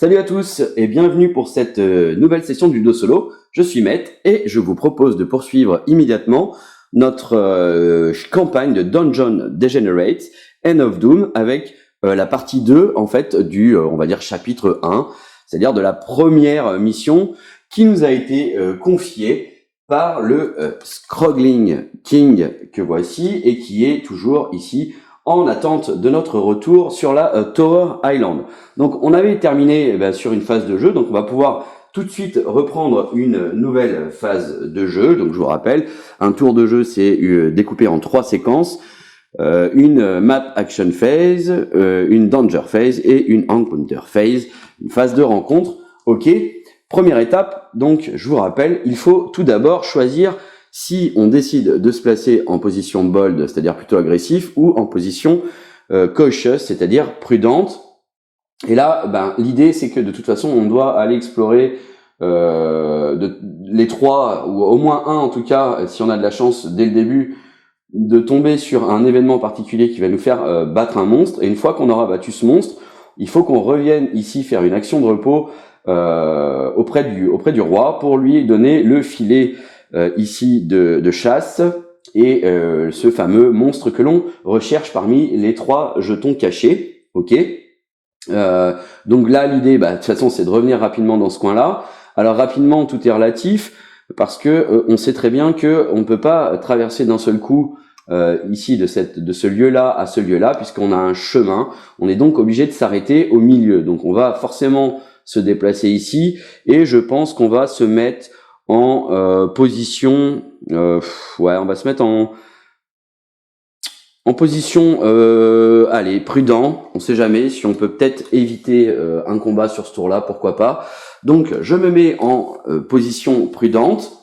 Salut à tous et bienvenue pour cette nouvelle session du Do Solo. Je suis Matt et je vous propose de poursuivre immédiatement notre campagne de Dungeon Degenerate End of Doom avec la partie 2 en fait du on va dire chapitre 1, c'est-à-dire de la première mission qui nous a été confiée par le Scroggling King que voici et qui est toujours ici en attente de notre retour sur la Tower Island. Donc on avait terminé sur une phase de jeu, donc on va pouvoir tout de suite reprendre une nouvelle phase de jeu. Donc je vous rappelle, un tour de jeu c'est découpé en 3 séquences, une map action phase, une danger phase et une encounter phase, une phase de rencontre. Ok, première étape, donc je vous rappelle, il faut tout d'abord choisir si on décide de se placer en position bold, c'est-à-dire plutôt agressif, ou en position cautious, c'est-à-dire prudente. Et là, l'idée, c'est que de toute façon, on doit aller explorer les trois, ou au moins un en tout cas, si on a de la chance dès le début, de tomber sur un événement particulier qui va nous faire battre un monstre. Et une fois qu'on aura battu ce monstre, il faut qu'on revienne ici faire une action de repos auprès du roi pour lui donner le filet ici de chasse et ce fameux monstre que l'on recherche parmi les 3 jetons cachés. Ok. Donc là l'idée de toute façon c'est de revenir rapidement dans ce coin là. Alors rapidement tout est relatif parce que on sait très bien que on ne peut pas traverser d'un seul coup ici de ce lieu là à ce lieu là puisqu'on a un chemin. On est donc obligé de s'arrêter au milieu, donc on va forcément se déplacer ici et je pense qu'on va se mettre en position on va se mettre en position allez, prudent, on sait jamais si on peut peut-être éviter un combat sur ce tour-là, pourquoi pas. Donc je me mets en position prudente.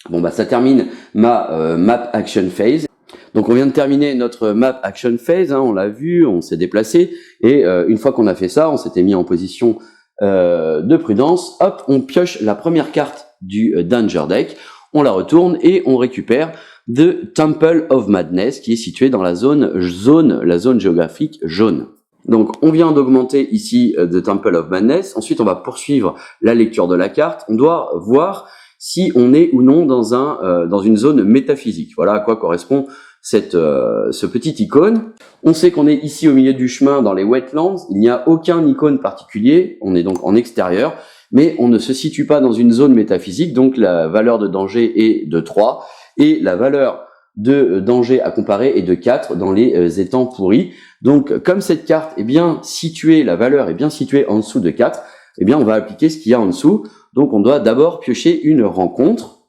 Bon ça termine ma map action phase. Donc on vient de terminer notre map action phase, on l'a vu, on s'est déplacé et une fois qu'on a fait ça, on s'était mis en position de prudence. Hop, on pioche la première carte du Danger Deck, on la retourne et on récupère The Temple of Madness qui est situé dans la zone géographique jaune. Donc on vient d'augmenter ici The Temple of Madness, ensuite on va poursuivre la lecture de la carte, on doit voir si on est ou non dans une zone métaphysique. Voilà à quoi correspond ce petit icône. On sait qu'on est ici au milieu du chemin dans les wetlands, il n'y a aucun icône particulier, on est donc en extérieur, mais on ne se situe pas dans une zone métaphysique, donc la valeur de danger est de 3, et la valeur de danger à comparer est de 4 dans les étangs pourris. Donc comme cette carte est bien située, la valeur est bien située en dessous de 4, eh bien on va appliquer ce qu'il y a en dessous. Donc on doit d'abord piocher une rencontre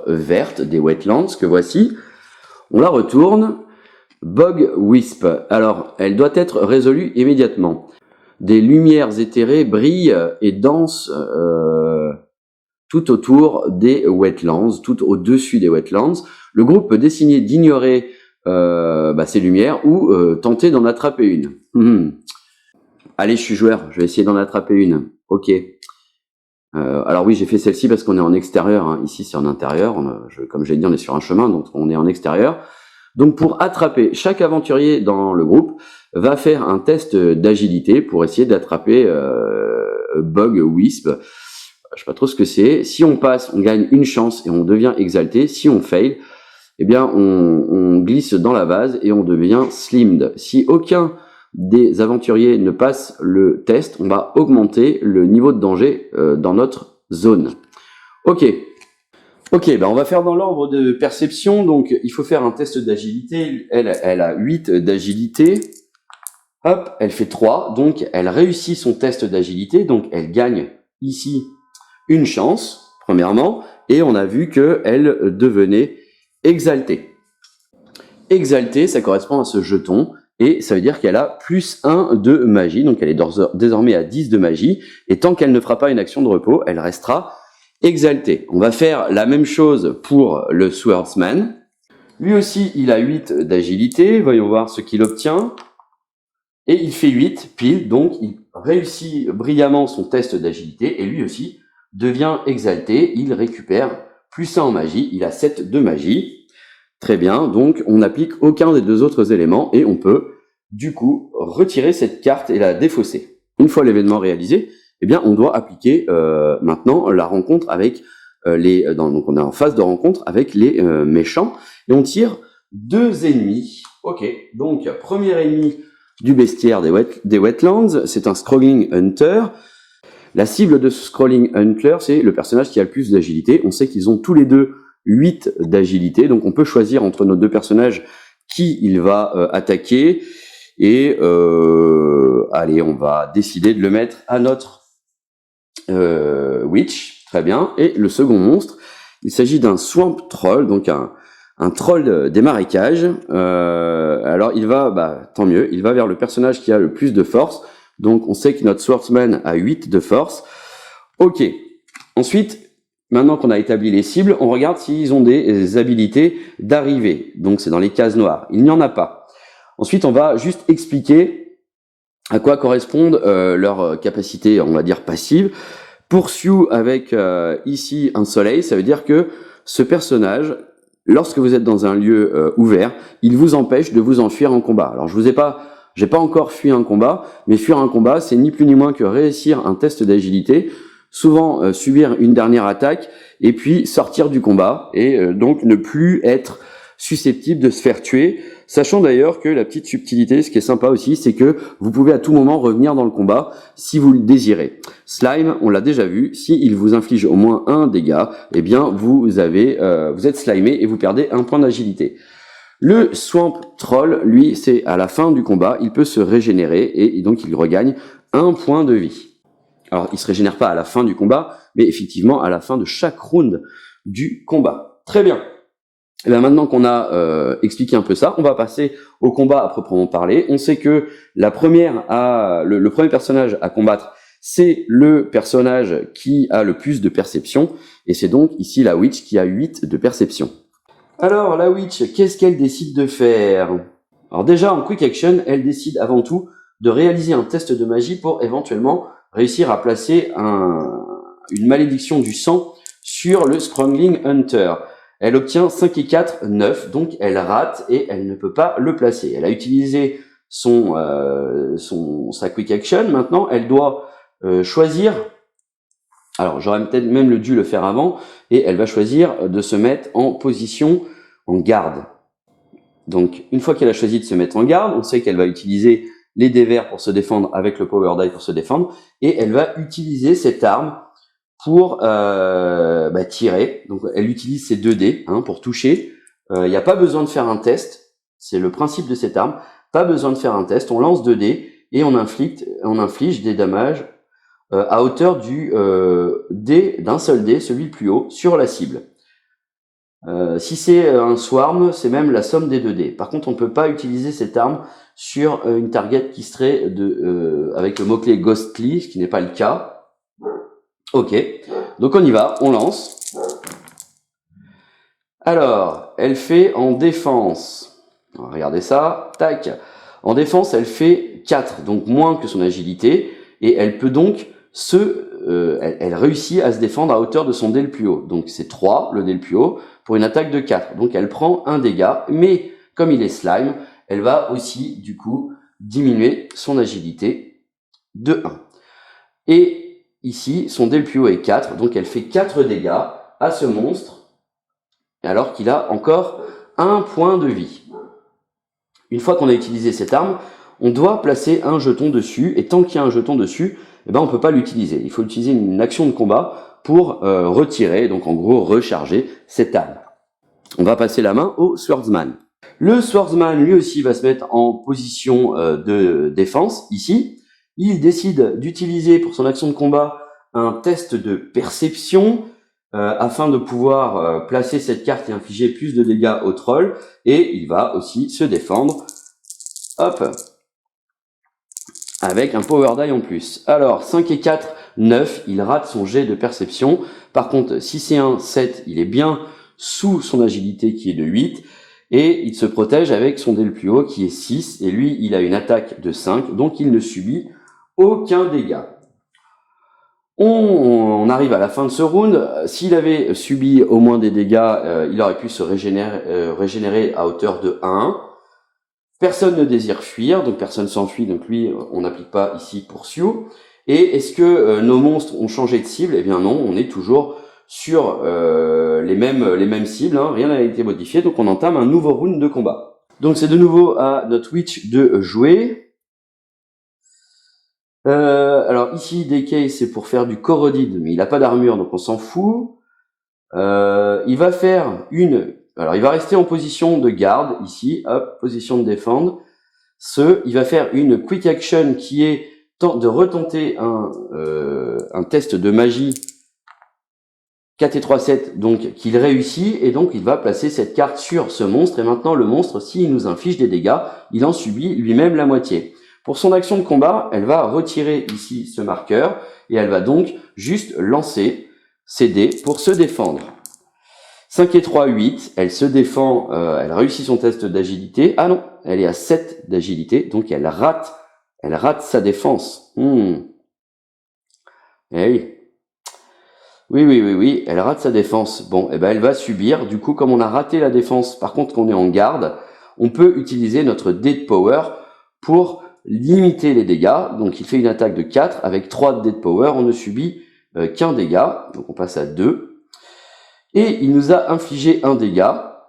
verte des wetlands que voici. On la retourne. Bog Wisp. Alors, elle doit être résolue immédiatement. Des lumières éthérées brillent et dansent tout autour des wetlands, tout au-dessus des wetlands. Le groupe peut décider d'ignorer ces lumières ou tenter d'en attraper une. Allez, je suis joueur, je vais essayer d'en attraper une. Ok. Alors oui, j'ai fait celle-ci parce qu'on est en extérieur. Ici, c'est en intérieur. Comme j'ai dit, on est sur un chemin, donc on est en extérieur. Donc pour attraper, chaque aventurier dans le groupe va faire un test d'agilité pour essayer d'attraper Bog Wisp. Je sais pas trop ce que c'est. Si on passe, on gagne une chance et on devient exalté. Si on fail, eh bien on glisse dans la vase et on devient slimmed. Si aucun des aventuriers ne passe le test, on va augmenter le niveau de danger dans notre zone. Ok, on va faire dans l'ordre de perception. Donc il faut faire un test d'agilité. Elle a 8 d'agilité. Hop, elle fait 3. Donc elle réussit son test d'agilité. Donc elle gagne ici une chance, premièrement. Et on a vu qu'elle devenait exaltée. Exaltée, ça correspond à ce jeton. Et ça veut dire qu'elle a plus 1 de magie. Donc elle est désormais à 10 de magie. Et tant qu'elle ne fera pas une action de repos, elle restera exalté. On va faire la même chose pour le Swordsman. Lui aussi, il a 8 d'agilité. Voyons voir ce qu'il obtient. Et il fait 8 pile, donc il réussit brillamment son test d'agilité. Et lui aussi devient exalté. Il récupère plus 1 en magie. Il a 7 de magie. Très bien, donc on n'applique aucun des 2 autres éléments. Et on peut, du coup, retirer cette carte et la défausser. Une fois l'événement réalisé, eh bien, on doit appliquer maintenant la rencontre avec donc on est en phase de rencontre avec les méchants et on tire 2 ennemis. Ok, donc premier ennemi du bestiaire des Wetlands, c'est un Scrolling Hunter. La cible de ce Scrolling Hunter, c'est le personnage qui a le plus d'agilité. On sait qu'ils ont tous les deux 8 d'agilité, donc on peut choisir entre nos 2 personnages qui il va attaquer. Et allez, on va décider de le mettre à notre Witch, très bien. Et le second monstre, il s'agit d'un Swamp Troll, donc un troll des marécages. Alors il va, tant mieux, il va vers le personnage qui a le plus de force. Donc on sait que notre Swordsman a 8 de force. Ok. Ensuite, maintenant qu'on a établi les cibles, on regarde s'ils ont des habilités d'arrivée. Donc c'est dans les cases noires. Il n'y en a pas. Ensuite, on va juste expliquer à quoi correspondent leurs capacités, on va dire, passives. Pursue avec ici un soleil, ça veut dire que ce personnage, lorsque vous êtes dans un lieu ouvert, il vous empêche de vous enfuir en combat. Alors j'ai pas encore fui un combat, mais fuir un combat, c'est ni plus ni moins que réussir un test d'agilité, souvent subir une dernière attaque, et puis sortir du combat, et donc ne plus être susceptible de se faire tuer, sachant d'ailleurs que la petite subtilité, ce qui est sympa aussi, c'est que vous pouvez à tout moment revenir dans le combat si vous le désirez. Slime, on l'a déjà vu, s'il vous inflige au moins 1 dégât, eh bien vous êtes slimé et vous perdez 1 point d'agilité. Le Swamp Troll, lui, c'est à la fin du combat, il peut se régénérer et donc il regagne 1 point de vie. Alors il se régénère pas à la fin du combat, mais effectivement à la fin de chaque round du combat. Très bien. Et bien maintenant qu'on a expliqué un peu ça, on va passer au combat à proprement parler. On sait que le premier personnage à combattre, c'est le personnage qui a le plus de perception, et c'est donc ici la Witch qui a 8 de perception. Alors la Witch, qu'est-ce qu'elle décide de faire? Alors déjà en Quick Action, elle décide avant tout de réaliser un test de magie pour éventuellement réussir à placer une malédiction du sang sur le Scrolling Hunter. Elle obtient 5 et 4, 9, donc elle rate et elle ne peut pas le placer. Elle a utilisé sa Quick Action. Maintenant, elle doit choisir, alors j'aurais peut-être même dû le faire avant, et elle va choisir de se mettre en position en garde. Donc, une fois qu'elle a choisi de se mettre en garde, on sait qu'elle va utiliser les dés verts pour se défendre avec le Power Die pour se défendre, et elle va utiliser cette arme pour tirer. Donc elle utilise ses 2 dés pour toucher. Il n'y a pas besoin de faire un test. C'est le principe de cette arme. Pas besoin de faire un test. On lance 2 dés et on inflige des dommages à hauteur d'un seul dé, celui le plus haut, sur la cible. Si c'est un swarm, c'est même la somme des 2 dés. Par contre, on ne peut pas utiliser cette arme sur une target qui serait avec le mot-clé Ghostly, ce qui n'est pas le cas. Ok, donc on y va, on lance. Alors, elle fait en défense, on va regarder ça, tac. En défense, elle fait 4, donc moins que son agilité, et elle peut donc elle réussit à se défendre à hauteur de son dé le plus haut. Donc c'est 3, le dé le plus haut, pour une attaque de 4. Donc elle prend 1 dégât, mais comme il est slime, elle va aussi, du coup, diminuer son agilité de 1. Et ici, son dé le plus haut est 4, donc elle fait 4 dégâts à ce monstre, alors qu'il a encore 1 point de vie. Une fois qu'on a utilisé cette arme, on doit placer un jeton dessus, et tant qu'il y a un jeton dessus, on ne peut pas l'utiliser. Il faut utiliser une action de combat pour retirer, donc en gros recharger cette arme. On va passer la main au Swordsman. Le Swordsman, lui aussi, va se mettre en position de défense, ici. Il décide d'utiliser pour son action de combat un test de perception afin de pouvoir placer cette carte et infliger plus de dégâts au troll. Et il va aussi se défendre, hop, avec un Power Die en plus. Alors, 5 et 4, 9, il rate son jet de perception. Par contre, 6 et 1, 7, il est bien sous son agilité qui est de 8. Et il se protège avec son dé le plus haut qui est 6. Et lui, il a une attaque de 5, donc il ne subit aucun dégât. On arrive à la fin de ce round. S'il avait subi au moins des dégâts, il aurait pu se régénérer à hauteur de 1. Personne ne désire fuir, donc personne s'enfuit, donc lui, on n'applique pas ici pursue. Et est-ce que nos monstres ont changé de cible? Eh bien non, on est toujours sur les mêmes cibles, hein, rien n'a été modifié, donc on entame un nouveau round de combat. Donc c'est de nouveau à notre witch de jouer. Alors ici, DK, c'est pour faire du corroded, mais il n'a pas d'armure, donc on s'en fout. Il va faire alors il va rester en position de garde, ici, hop, position de défendre. Il va faire une quick action qui est de retenter un test de magie 4 et 3, 7, donc qu'il réussit, et donc il va placer cette carte sur ce monstre, et maintenant le monstre, s'il nous inflige des dégâts, il en subit lui-même la moitié. Pour son action de combat, elle va retirer ici ce marqueur, et elle va donc juste lancer ses dés pour se défendre. 5 et 3, 8, elle se défend, elle réussit son test d'agilité. Ah non, elle est à 7 d'agilité, donc elle rate sa défense. Eh oui. Oui, elle rate sa défense. Bon, eh ben elle va subir. Du coup, comme on a raté la défense, par contre qu'on est en garde, on peut utiliser notre dé de power pour limiter les dégâts. Donc il fait une attaque de 4, avec 3 de dé de power, on ne subit qu'un dégât, donc on passe à 2. Et il nous a infligé un dégât,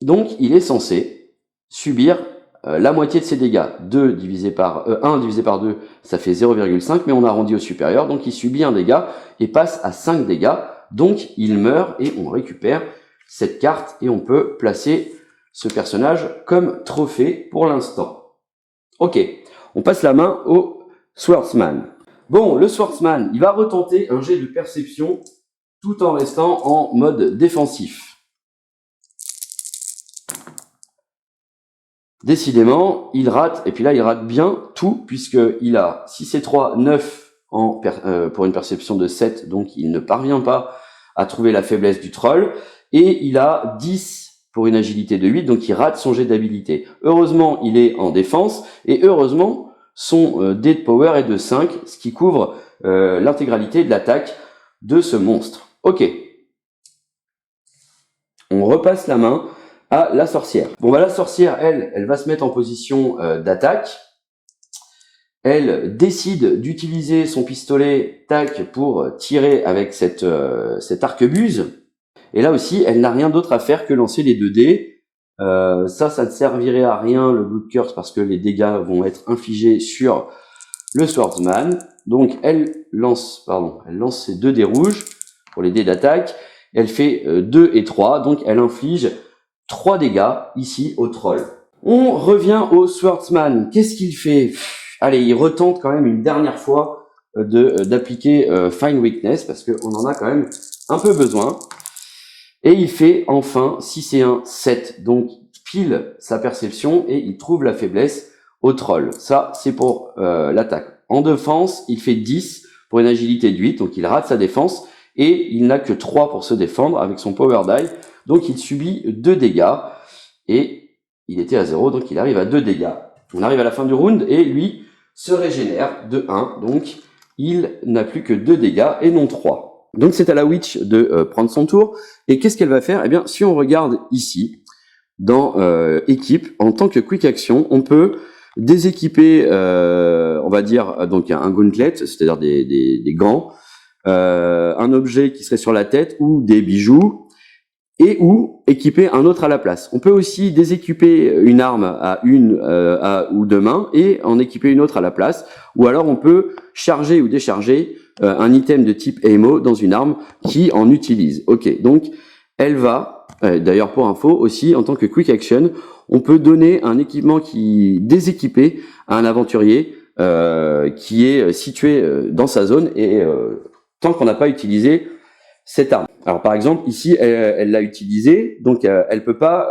donc il est censé subir la moitié de ses dégâts. 1 divisé par 2, ça fait 0,5, mais on arrondit au supérieur, donc il subit un dégât et passe à 5 dégâts, donc il meurt et on récupère cette carte et on peut placer ce personnage comme trophée pour l'instant. Ok, on passe la main au Swordsman. Bon, le Swordsman, il va retenter un jet de perception tout en restant en mode défensif. Décidément, il rate, et puis là il rate bien tout, puisqu'il a 6 et 3, 9 pour une perception de 7, donc il ne parvient pas à trouver la faiblesse du troll, et il a 10 pour une agilité de 8, donc il rate son jet d'habilité. Heureusement, il est en défense, et heureusement, son dé de power est de 5, ce qui couvre l'intégralité de l'attaque de ce monstre. Ok. On repasse la main à la sorcière. Bon, bah la sorcière, elle va se mettre en position d'attaque. Elle décide d'utiliser son pistolet tac pour tirer avec cette arquebuse. Et là aussi, elle n'a rien d'autre à faire que lancer les 2 dés. Ça ne servirait à rien, le Blood Curse, parce que les dégâts vont être infligés sur le Swordsman. Donc elle lance ses 2 dés rouges pour les dés d'attaque. Elle fait 2 et 3, donc elle inflige 3 dégâts ici au troll. On revient au Swordsman. Qu'est-ce qu'il fait? Allez, il retente quand même une dernière fois d'appliquer Find Weakness, parce qu'on en a quand même un peu besoin. Et il fait enfin 6 et 1, 7. Donc pile sa perception et il trouve la faiblesse au troll. Ça, c'est pour l'attaque. En défense, il fait 10 pour une agilité de 8, donc il rate sa défense. Et il n'a que 3 pour se défendre avec son power die. Donc il subit 2 dégâts. Et il était à 0, donc il arrive à 2 dégâts. On arrive à la fin du round et lui se régénère de 1. Donc il n'a plus que 2 dégâts et non 3. Donc c'est à la witch de prendre son tour. Et qu'est-ce qu'elle va faire? Eh bien, si on regarde ici, dans équipe, en tant que quick action, on peut déséquiper, on va dire, donc un gauntlet, c'est-à-dire des gants, un objet qui serait sur la tête ou des bijoux, et ou équiper un autre à la place. On peut aussi déséquiper une arme à ou 2 mains et en équiper une autre à la place, ou alors on peut charger ou décharger un item de type ammo dans une arme qui en utilise. Ok, donc elle va, d'ailleurs pour info aussi, en tant que quick action, on peut donner un équipement qui déséquipé à un aventurier qui est situé dans sa zone et tant qu'on n'a pas utilisé cette arme. Alors par exemple ici elle l'a utilisé, donc elle peut pas,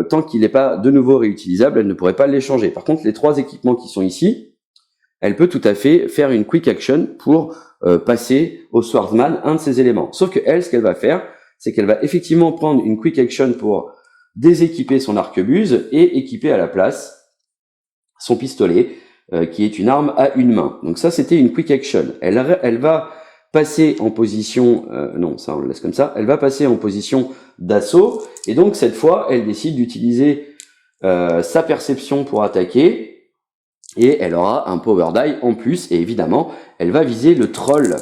tant qu'il n'est pas de nouveau réutilisable, elle ne pourrait pas l'échanger. Par contre les 3 équipements qui sont ici, elle peut tout à fait faire une quick action pour passer au Swordsman un de ces éléments. Sauf que elle, ce qu'elle va faire, c'est qu'elle va effectivement prendre une quick action pour déséquiper son arquebuse et équiper à la place son pistolet, qui est une arme à une main. Donc ça c'était une quick action. Elle va passer en position, non, ça on le laisse comme ça, elle va passer en position d'assaut, et donc cette fois, elle décide d'utiliser sa perception pour attaquer, et elle aura un power die en plus, et évidemment, elle va viser le troll.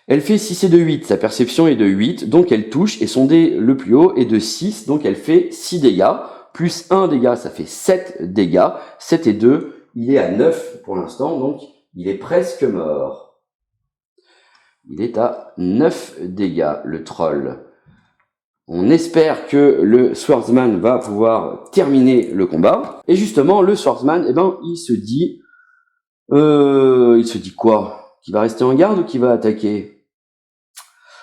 Elle fait 6 et de 8, sa perception est de 8, donc elle touche, et son dé le plus haut est de 6, donc elle fait 6 dégâts, plus 1 dégât, ça fait 7 dégâts, 7 et 2, il est à 9 pour l'instant, donc il est presque mort. Il est à 9 dégâts, le troll. On espère que le Swordsman va pouvoir terminer le combat. Et justement, le Swordsman, eh ben, il se dit quoi? Qu'il va rester en garde ou qu'il va attaquer?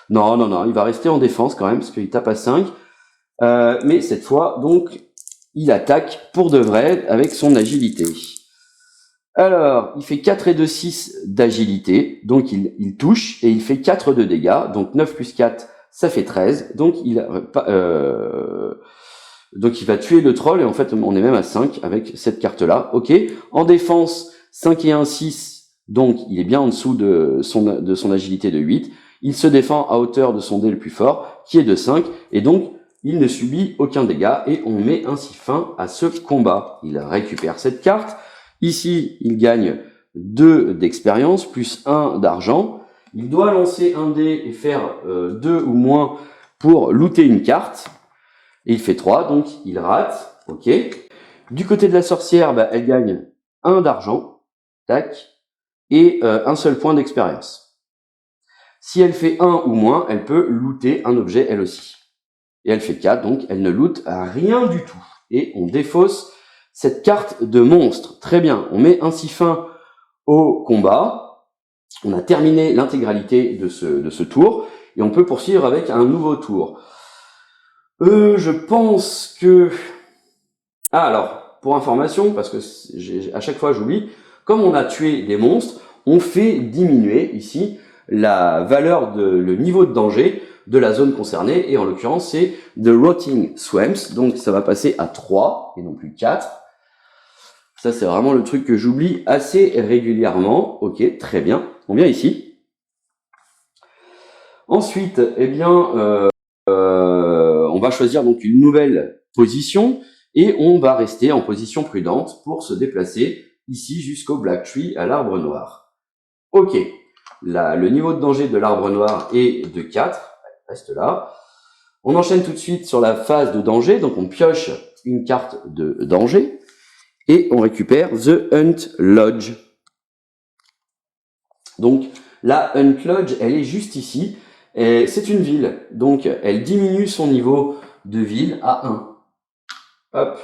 Non, il va rester en défense quand même, parce qu'il tape à 5. Mais cette fois, donc, il attaque pour de vrai avec son agilité. Alors, il fait 4 et 2, 6 d'agilité, donc il touche, et il fait 4 de dégâts, donc 9 plus 4, ça fait 13, donc il va tuer le troll, et en fait, on est même à 5 avec cette carte-là, ok. En défense, 5 et 1, 6, donc il est bien en dessous de son agilité de 8, il se défend à hauteur de son dé le plus fort, qui est de 5, et donc il ne subit aucun dégât, et on met ainsi fin à ce combat. Il récupère cette carte. Ici, il gagne 2 d'expérience, plus 1 d'argent. Il doit lancer un dé et faire 2 ou moins pour looter une carte. Et il fait 3, donc il rate. Ok. Du côté de la sorcière, bah, elle gagne 1 d'argent. Tac. Et un seul point d'expérience. Si elle fait 1 ou moins, elle peut looter un objet elle aussi. Et elle fait 4, donc elle ne loot rien du tout. Et on défausse cette carte de monstre. Très bien, on met ainsi fin au combat. On a terminé l'intégralité de ce tour. Et on peut poursuivre avec un nouveau tour. Je pense que... Ah, alors, pour information, parce que à chaque fois j'oublie, comme on a tué des monstres, on fait diminuer ici la valeur le niveau de danger de la zone concernée, et en l'occurrence c'est The Rotting Swamps, donc ça va passer à 3 et non plus 4. Ça c'est vraiment le truc que j'oublie assez régulièrement. Ok, très bien, on vient ici. Ensuite, eh bien, on va choisir donc une nouvelle position, et on va rester en position prudente pour se déplacer ici jusqu'au Black Tree, à l'arbre noir. Ok, là, le niveau de danger de l'arbre noir est de 4, reste là. On enchaîne tout de suite sur la phase de danger, donc on pioche une carte de danger, et on récupère The Hunt Lodge. Donc la Hunt Lodge, elle est juste ici, c'est une ville, donc elle diminue son niveau de ville à 1. Hop.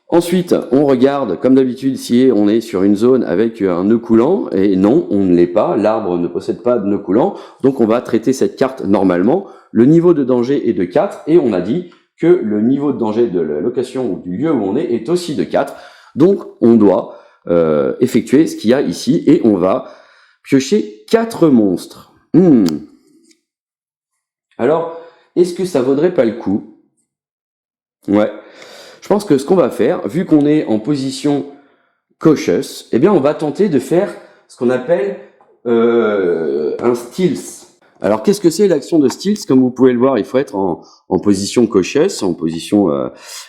Ensuite, on regarde, comme d'habitude, si on est sur une zone avec un nœud coulant, et non, on ne l'est pas, l'arbre ne possède pas de nœud coulant, donc on va traiter cette carte normalement. Le niveau de danger est de 4, et on a dit que le niveau de danger de la location ou du lieu où on est aussi de 4, donc on doit effectuer ce qu'il y a ici, et on va piocher 4 monstres. Alors, est-ce que ça vaudrait pas le coup? Ouais. Je pense que ce qu'on va faire, vu qu'on est en position cautious, eh bien on va tenter de faire ce qu'on appelle un stealth. Alors qu'est-ce que c'est l'action de stealth? Comme vous pouvez le voir, il faut être en position cautious, en position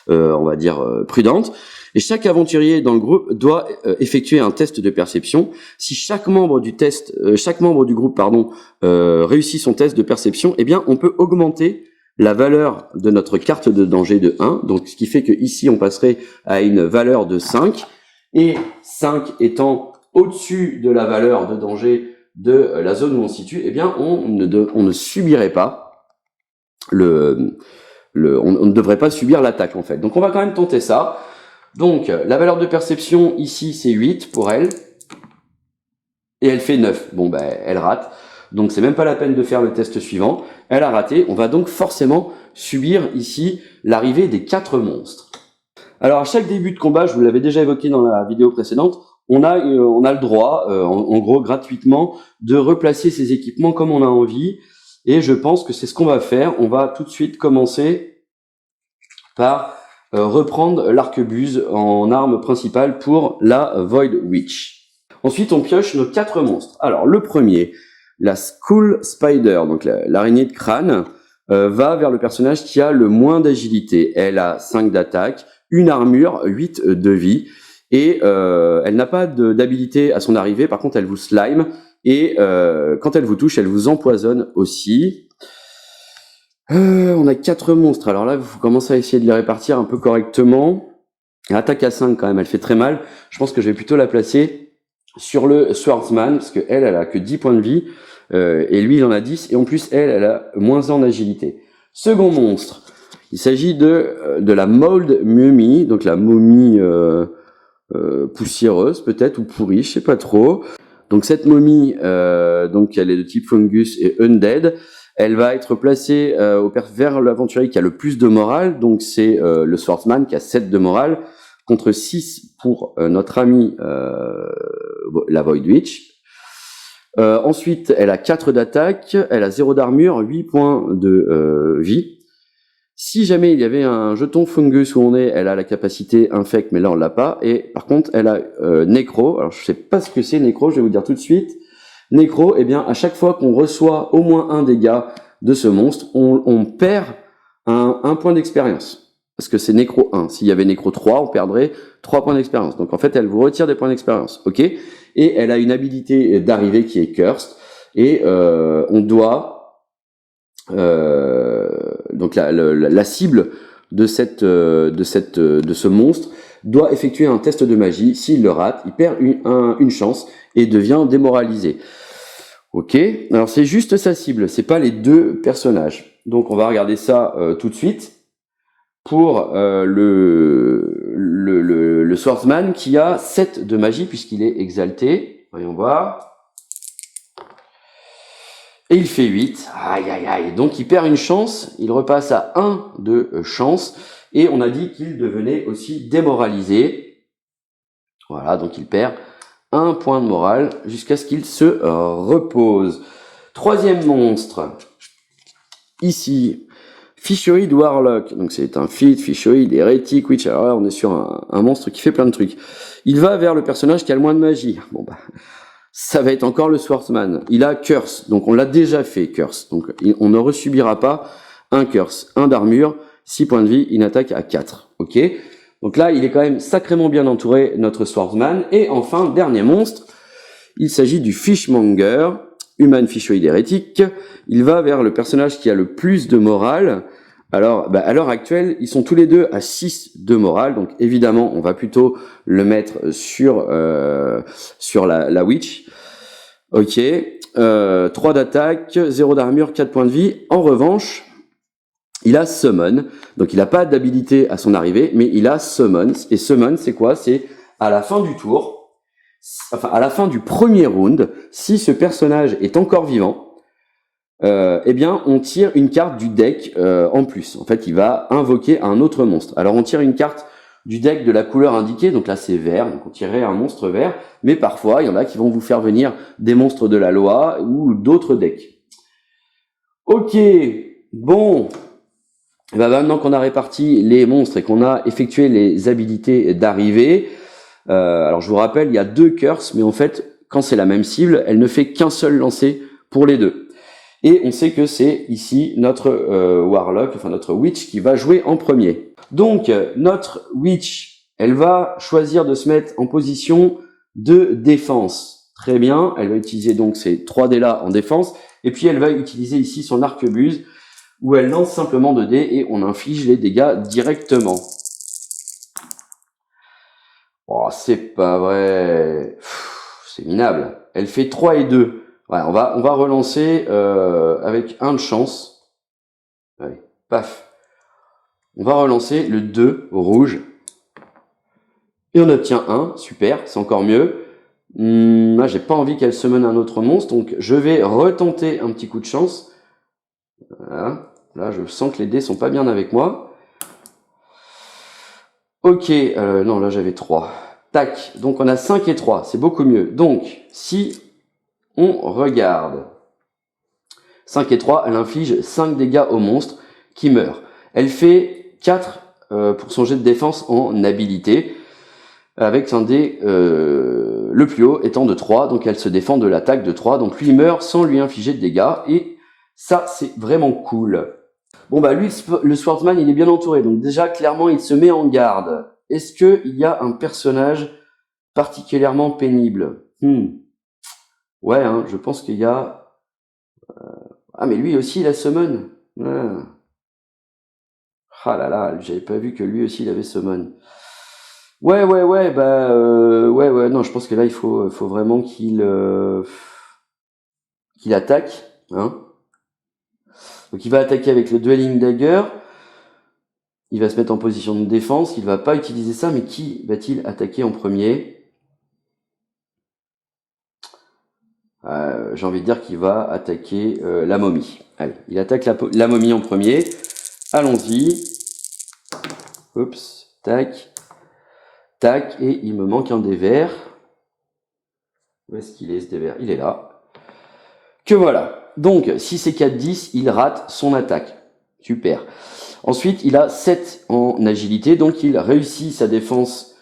on va dire prudente. Et chaque aventurier dans le groupe doit effectuer un test de perception. Si chaque membre du groupe réussit son test de perception, eh bien on peut augmenter la valeur de notre carte de danger de 1, donc ce qui fait que ici on passerait à une valeur de 5, et 5 étant au-dessus de la valeur de danger de la zone où on se situe, eh bien on ne subirait pas on ne devrait pas subir l'attaque en fait. Donc on va quand même tenter ça. Donc la valeur de perception ici c'est 8 pour elle, et elle fait 9. Bon ben elle rate. Donc c'est même pas la peine de faire le test suivant. Elle a raté. On va donc forcément subir ici l'arrivée des 4 monstres. Alors à chaque début de combat, je vous l'avais déjà évoqué dans la vidéo précédente, on a le droit, en gros gratuitement, de replacer ses équipements comme on a envie. Et je pense que c'est ce qu'on va faire. On va tout de suite commencer par reprendre l'arquebuse en arme principale pour la Void Witch. Ensuite, on pioche nos 4 monstres. Alors le premier, la Skull Spider, donc l'araignée de crâne. va vers le personnage qui a le moins d'agilité. Elle a 5 d'attaque, une armure, 8 de vie, et elle n'a pas d'habilité à son arrivée. Par contre, elle vous slime, et quand elle vous touche, elle vous empoisonne aussi. On a 4 monstres. Alors là, il faut commencer à essayer de les répartir un peu correctement. Attaque à 5 quand même, elle fait très mal. Je pense que je vais plutôt la placer sur le Swordsman, parce que elle a que 10 points de vie, et lui il en a 10, et en plus elle a moins en agilité. Second monstre, il s'agit de la Mold Mummy, donc la momie poussiéreuse peut-être, ou pourrie, je sais pas trop. Donc cette momie, donc elle est de type fungus et undead. Elle va être placée vers l'aventurier qui a le plus de morale, donc c'est le Swordsman qui a 7 de morale, contre 6 pour notre ami la Void Witch. Ensuite, elle a 4 d'attaque, elle a 0 d'armure, 8 points de vie. Si jamais il y avait un jeton fungus où on est, elle a la capacité infect, mais là on l'a pas. Et par contre, elle a nécro. Alors je sais pas ce que c'est nécro, je vais vous dire tout de suite. Nécro, eh bien, à chaque fois qu'on reçoit au moins un dégât de ce monstre, on perd un point d'expérience. Parce que c'est nécro 1. S'il y avait nécro 3, on perdrait 3 points d'expérience. Donc en fait, elle vous retire des points d'expérience. Ok ? Et elle a une habilité d'arrivée qui est cursed. Et on doit... donc la cible de ce monstre doit effectuer un test de magie. S'il le rate, il perd une chance et devient démoralisé. Ok, alors c'est juste sa cible, c'est pas les deux personnages. Donc on va regarder ça tout de suite pour le Swordsman qui a 7 de magie puisqu'il est exalté. Voyons voir. Et il fait 8. Aïe aïe aïe. Donc il perd une chance, il repasse à 1 de chance. Et on a dit qu'il devenait aussi démoralisé. Voilà, donc il perd 1 point de morale jusqu'à ce qu'il se repose. Troisième monstre. Ici, Fishoid Warlock. Donc c'est un feat, Fishoid, hérétique, witch. Alors là, on est sur un monstre qui fait plein de trucs. Il va vers le personnage qui a le moins de magie. Bon bah, ça va être encore le Swordsman. Il a Curse, donc on l'a déjà fait, Curse. Donc on ne resubira pas un Curse. 1 d'armure, 6 points de vie, une attaque à 4. Ok. Donc là, il est quand même sacrément bien entouré, notre Swordsman. Et enfin, dernier monstre, il s'agit du Fishmonger, Human Fishoid hérétique. Il va vers le personnage qui a le plus de morale. Alors, à l'heure actuelle, ils sont tous les deux à 6 de morale. Donc évidemment, on va plutôt le mettre sur la Witch. Ok. 3 d'attaque, 0 d'armure, 4 points de vie. En revanche, il a Summon, donc il n'a pas d'habilité à son arrivée, mais il a Summon. Et Summon, c'est quoi? C'est à la fin du tour, enfin à la fin du premier round, si ce personnage est encore vivant, eh bien on tire une carte du deck en plus. En fait, il va invoquer un autre monstre. Alors on tire une carte du deck de la couleur indiquée, donc là c'est vert, donc on tirerait un monstre vert, mais parfois il y en a qui vont vous faire venir des monstres de la loi ou d'autres decks. Ok, bon... Et ben maintenant qu'on a réparti les monstres et qu'on a effectué les habilités d'arrivée, alors je vous rappelle, il y a 2 curses, mais en fait, quand c'est la même cible, elle ne fait qu'un seul lancer pour les deux. Et on sait que c'est ici notre Warlock, enfin notre Witch qui va jouer en premier. Donc notre Witch, elle va choisir de se mettre en position de défense. Très bien, elle va utiliser donc ces 3 dés là en défense, et puis elle va utiliser ici son arquebuse, où elle lance simplement 2 dés et on inflige les dégâts directement. Oh, c'est pas vrai. C'est minable. Elle fait 3 et 2. Ouais, on va relancer avec 1 de chance. Allez, paf. On va relancer le 2 rouge. Et on obtient 1. Super, c'est encore mieux. Là, j'ai pas envie qu'elle se mène un autre monstre, donc je vais retenter un petit coup de chance. Voilà. Là, je sens que les dés sont pas bien avec moi. Ok, non, là j'avais 3. Tac, donc on a 5 et 3, c'est beaucoup mieux. Donc, si on regarde 5 et 3, elle inflige 5 dégâts au monstre qui meurt. Elle fait 4 pour son jet de défense en habilité, avec un dé le plus haut étant de 3, donc elle se défend de l'attaque de 3, donc lui meurt sans lui infliger de dégâts, et ça c'est vraiment cool. Bon bah lui, le Swordsman, il est bien entouré. Donc déjà, clairement, il se met en garde. Est-ce qu'il y a un personnage particulièrement pénible? Ouais, hein, je pense qu'il y a... Ah, mais lui aussi, il a summon. Ah là là, j'avais pas vu que lui aussi, il avait summon. Ouais, non, je pense que là, il faut vraiment qu'il attaque, hein. Donc il va attaquer avec le Dueling Dagger. Il va se mettre en position de défense. Il va pas utiliser ça, mais qui va-t-il attaquer en premier? J'ai envie de dire qu'il va attaquer la momie. Allez, il attaque la momie en premier. Allons-y. Oups, tac. Tac, et il me manque un dé vert. Où est-ce qu'il est ce dé vert? Il est là. Que voilà. Donc, si c'est 4-10, il rate son attaque. Super. Ensuite, il a 7 en agilité, donc il réussit sa défense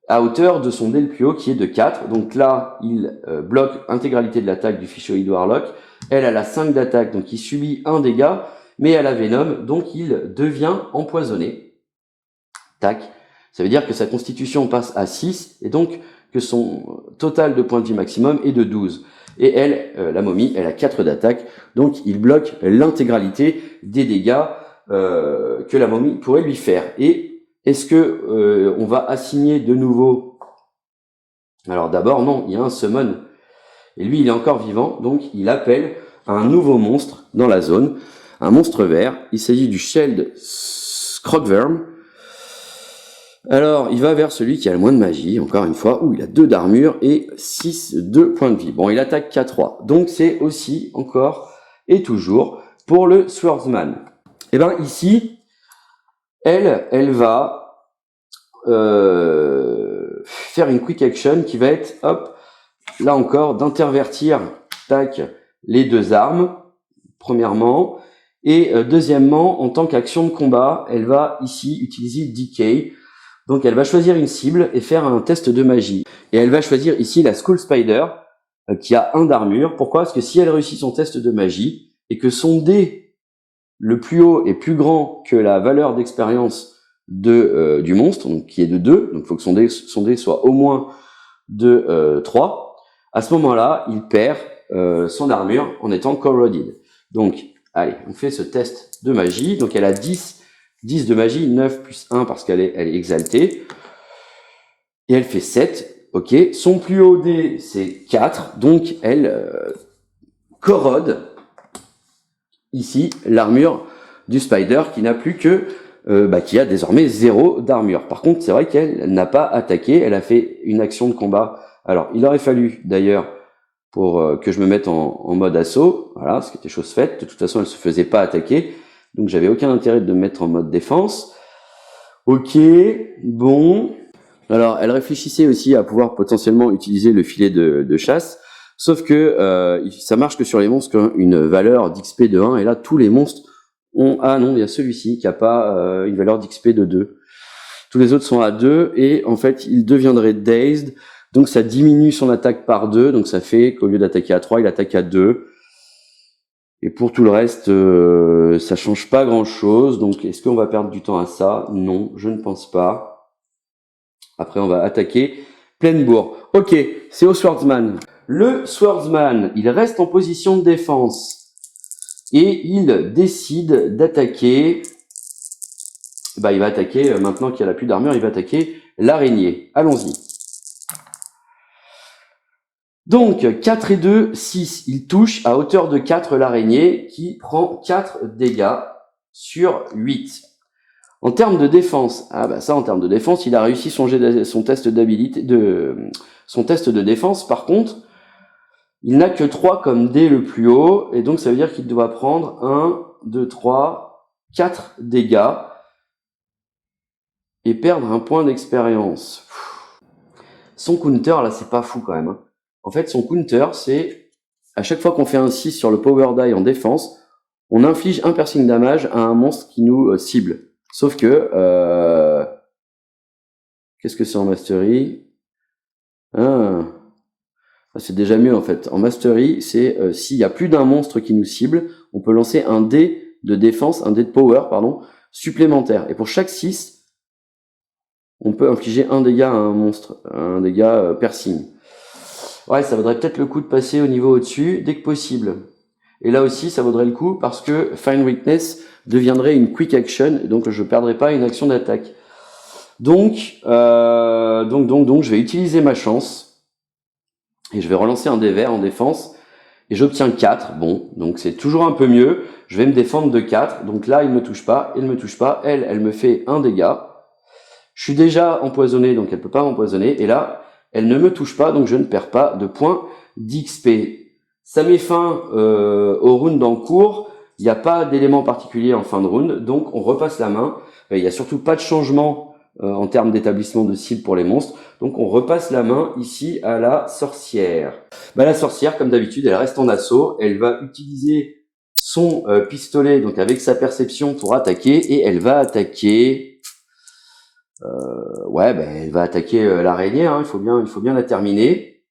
à hauteur de son dé le plus haut qui est de 4. Donc là, il bloque l'intégralité de l'attaque du Fishoid Warlock. Elle a 5 d'attaque, donc il subit un dégât, mais elle a Venom, donc il devient empoisonné. Tac. Ça veut dire que sa constitution passe à 6, et donc que son total de points de vie maximum est de 12. Et elle, la momie, elle a 4 d'attaque, donc il bloque l'intégralité des dégâts que la momie pourrait lui faire. Et est-ce que on va assigner de nouveau... Alors d'abord, non, il y a un summon. Et lui, il est encore vivant, donc il appelle un nouveau monstre dans la zone. Un monstre vert. Il s'agit du Shelled Scrogworm. Alors, il va vers celui qui a le moins de magie, encore une fois, où il a 2 d'armure et 2 points de vie. Bon, il attaque qu'à 3. Donc c'est aussi, encore et toujours, pour le Swordsman. Et bien ici, elle va faire une quick action qui va être, hop, là encore, d'intervertir, tac, les 2 armes, premièrement. Et deuxièmement, en tant qu'action de combat, elle va ici utiliser Decay. Donc elle va choisir une cible et faire un test de magie. Et elle va choisir ici la Skull Spider, qui a 1 d'armure. Pourquoi? Parce que si elle réussit son test de magie, et que son dé le plus haut est plus grand que la valeur d'expérience du monstre, donc qui est de 2, donc il faut que son dé soit au moins de 3, à ce moment-là, il perd son armure en étant corroded. Donc, allez, on fait ce test de magie. Donc elle a 10 de magie, 9 plus 1 parce qu'elle est exaltée. Et elle fait 7, ok. Son plus haut dé, c'est 4, donc elle corrode ici l'armure du Spider qui n'a plus que, qui a désormais 0 d'armure. Par contre, c'est vrai qu'elle n'a pas attaqué, elle a fait une action de combat. Alors, il aurait fallu d'ailleurs pour que je me mette en mode assaut, voilà, ce qui était chose faite. De toute façon, elle se faisait pas attaquer. Donc j'avais aucun intérêt de me mettre en mode défense. Ok, bon. Alors elle réfléchissait aussi à pouvoir potentiellement utiliser le filet de chasse, sauf que ça marche que sur les monstres qui ont une valeur d'XP de 1, et là tous les monstres ont... Ah non, il y a celui-ci qui a pas une valeur d'XP de 2. Tous les autres sont à 2, et en fait il deviendrait dazed, donc ça diminue son attaque par 2, donc ça fait qu'au lieu d'attaquer à 3, il attaque à 2. Et pour tout le reste, ça change pas grand-chose. Donc, est-ce qu'on va perdre du temps à ça? Non, je ne pense pas. Après, on va attaquer pleine bourre. Ok, c'est au Swordsman. Le Swordsman, il reste en position de défense. Et il décide d'attaquer... il va attaquer, maintenant qu'il a plus d'armure, il va attaquer l'araignée. Allons-y. Donc, 4 et 2, 6. Il touche à hauteur de 4 l'araignée qui prend 4 dégâts sur 8. En termes de défense, en termes de défense, il a réussi son test d'habilité, son test de défense. Par contre, il n'a que 3 comme dé le plus haut, et donc ça veut dire qu'il doit prendre 1, 2, 3, 4 dégâts et perdre un point d'expérience. Son counter, là, c'est pas fou quand même, hein. En fait, son counter, c'est à chaque fois qu'on fait un 6 sur le power die en défense, on inflige un piercing damage à un monstre qui nous cible. Sauf que... qu'est-ce que c'est en mastery? C'est déjà mieux en fait. En mastery, c'est s'il y a plus d'un monstre qui nous cible, on peut lancer un dé de défense, un dé de power, pardon, supplémentaire. Et pour chaque 6, on peut infliger un dégât à un monstre, un dégât piercing. Ouais, ça vaudrait peut-être le coup de passer au niveau au-dessus dès que possible. Et là aussi, ça vaudrait le coup parce que Find Weakness deviendrait une quick action, donc je perdrais pas une action d'attaque. Donc, je vais utiliser ma chance et je vais relancer un dé vert en défense et j'obtiens 4. Bon, donc c'est toujours un peu mieux. Je vais me défendre de 4. Donc là, il me touche pas, il me touche pas. Elle me fait un dégât. Je suis déjà empoisonné, donc elle peut pas m'empoisonner. Et là, elle ne me touche pas, donc je ne perds pas de points d'XP. Ça met fin au round en cours. Il n'y a pas d'élément particulier en fin de round, donc on repasse la main. Il n'y a surtout pas de changement en termes d'établissement de cible pour les monstres. Donc on repasse la main ici à la sorcière. La sorcière, comme d'habitude, elle reste en assaut. Elle va utiliser son pistolet, donc avec sa perception, pour attaquer. Et elle va attaquer... elle va attaquer l'araignée. Hein. Il faut bien la terminer.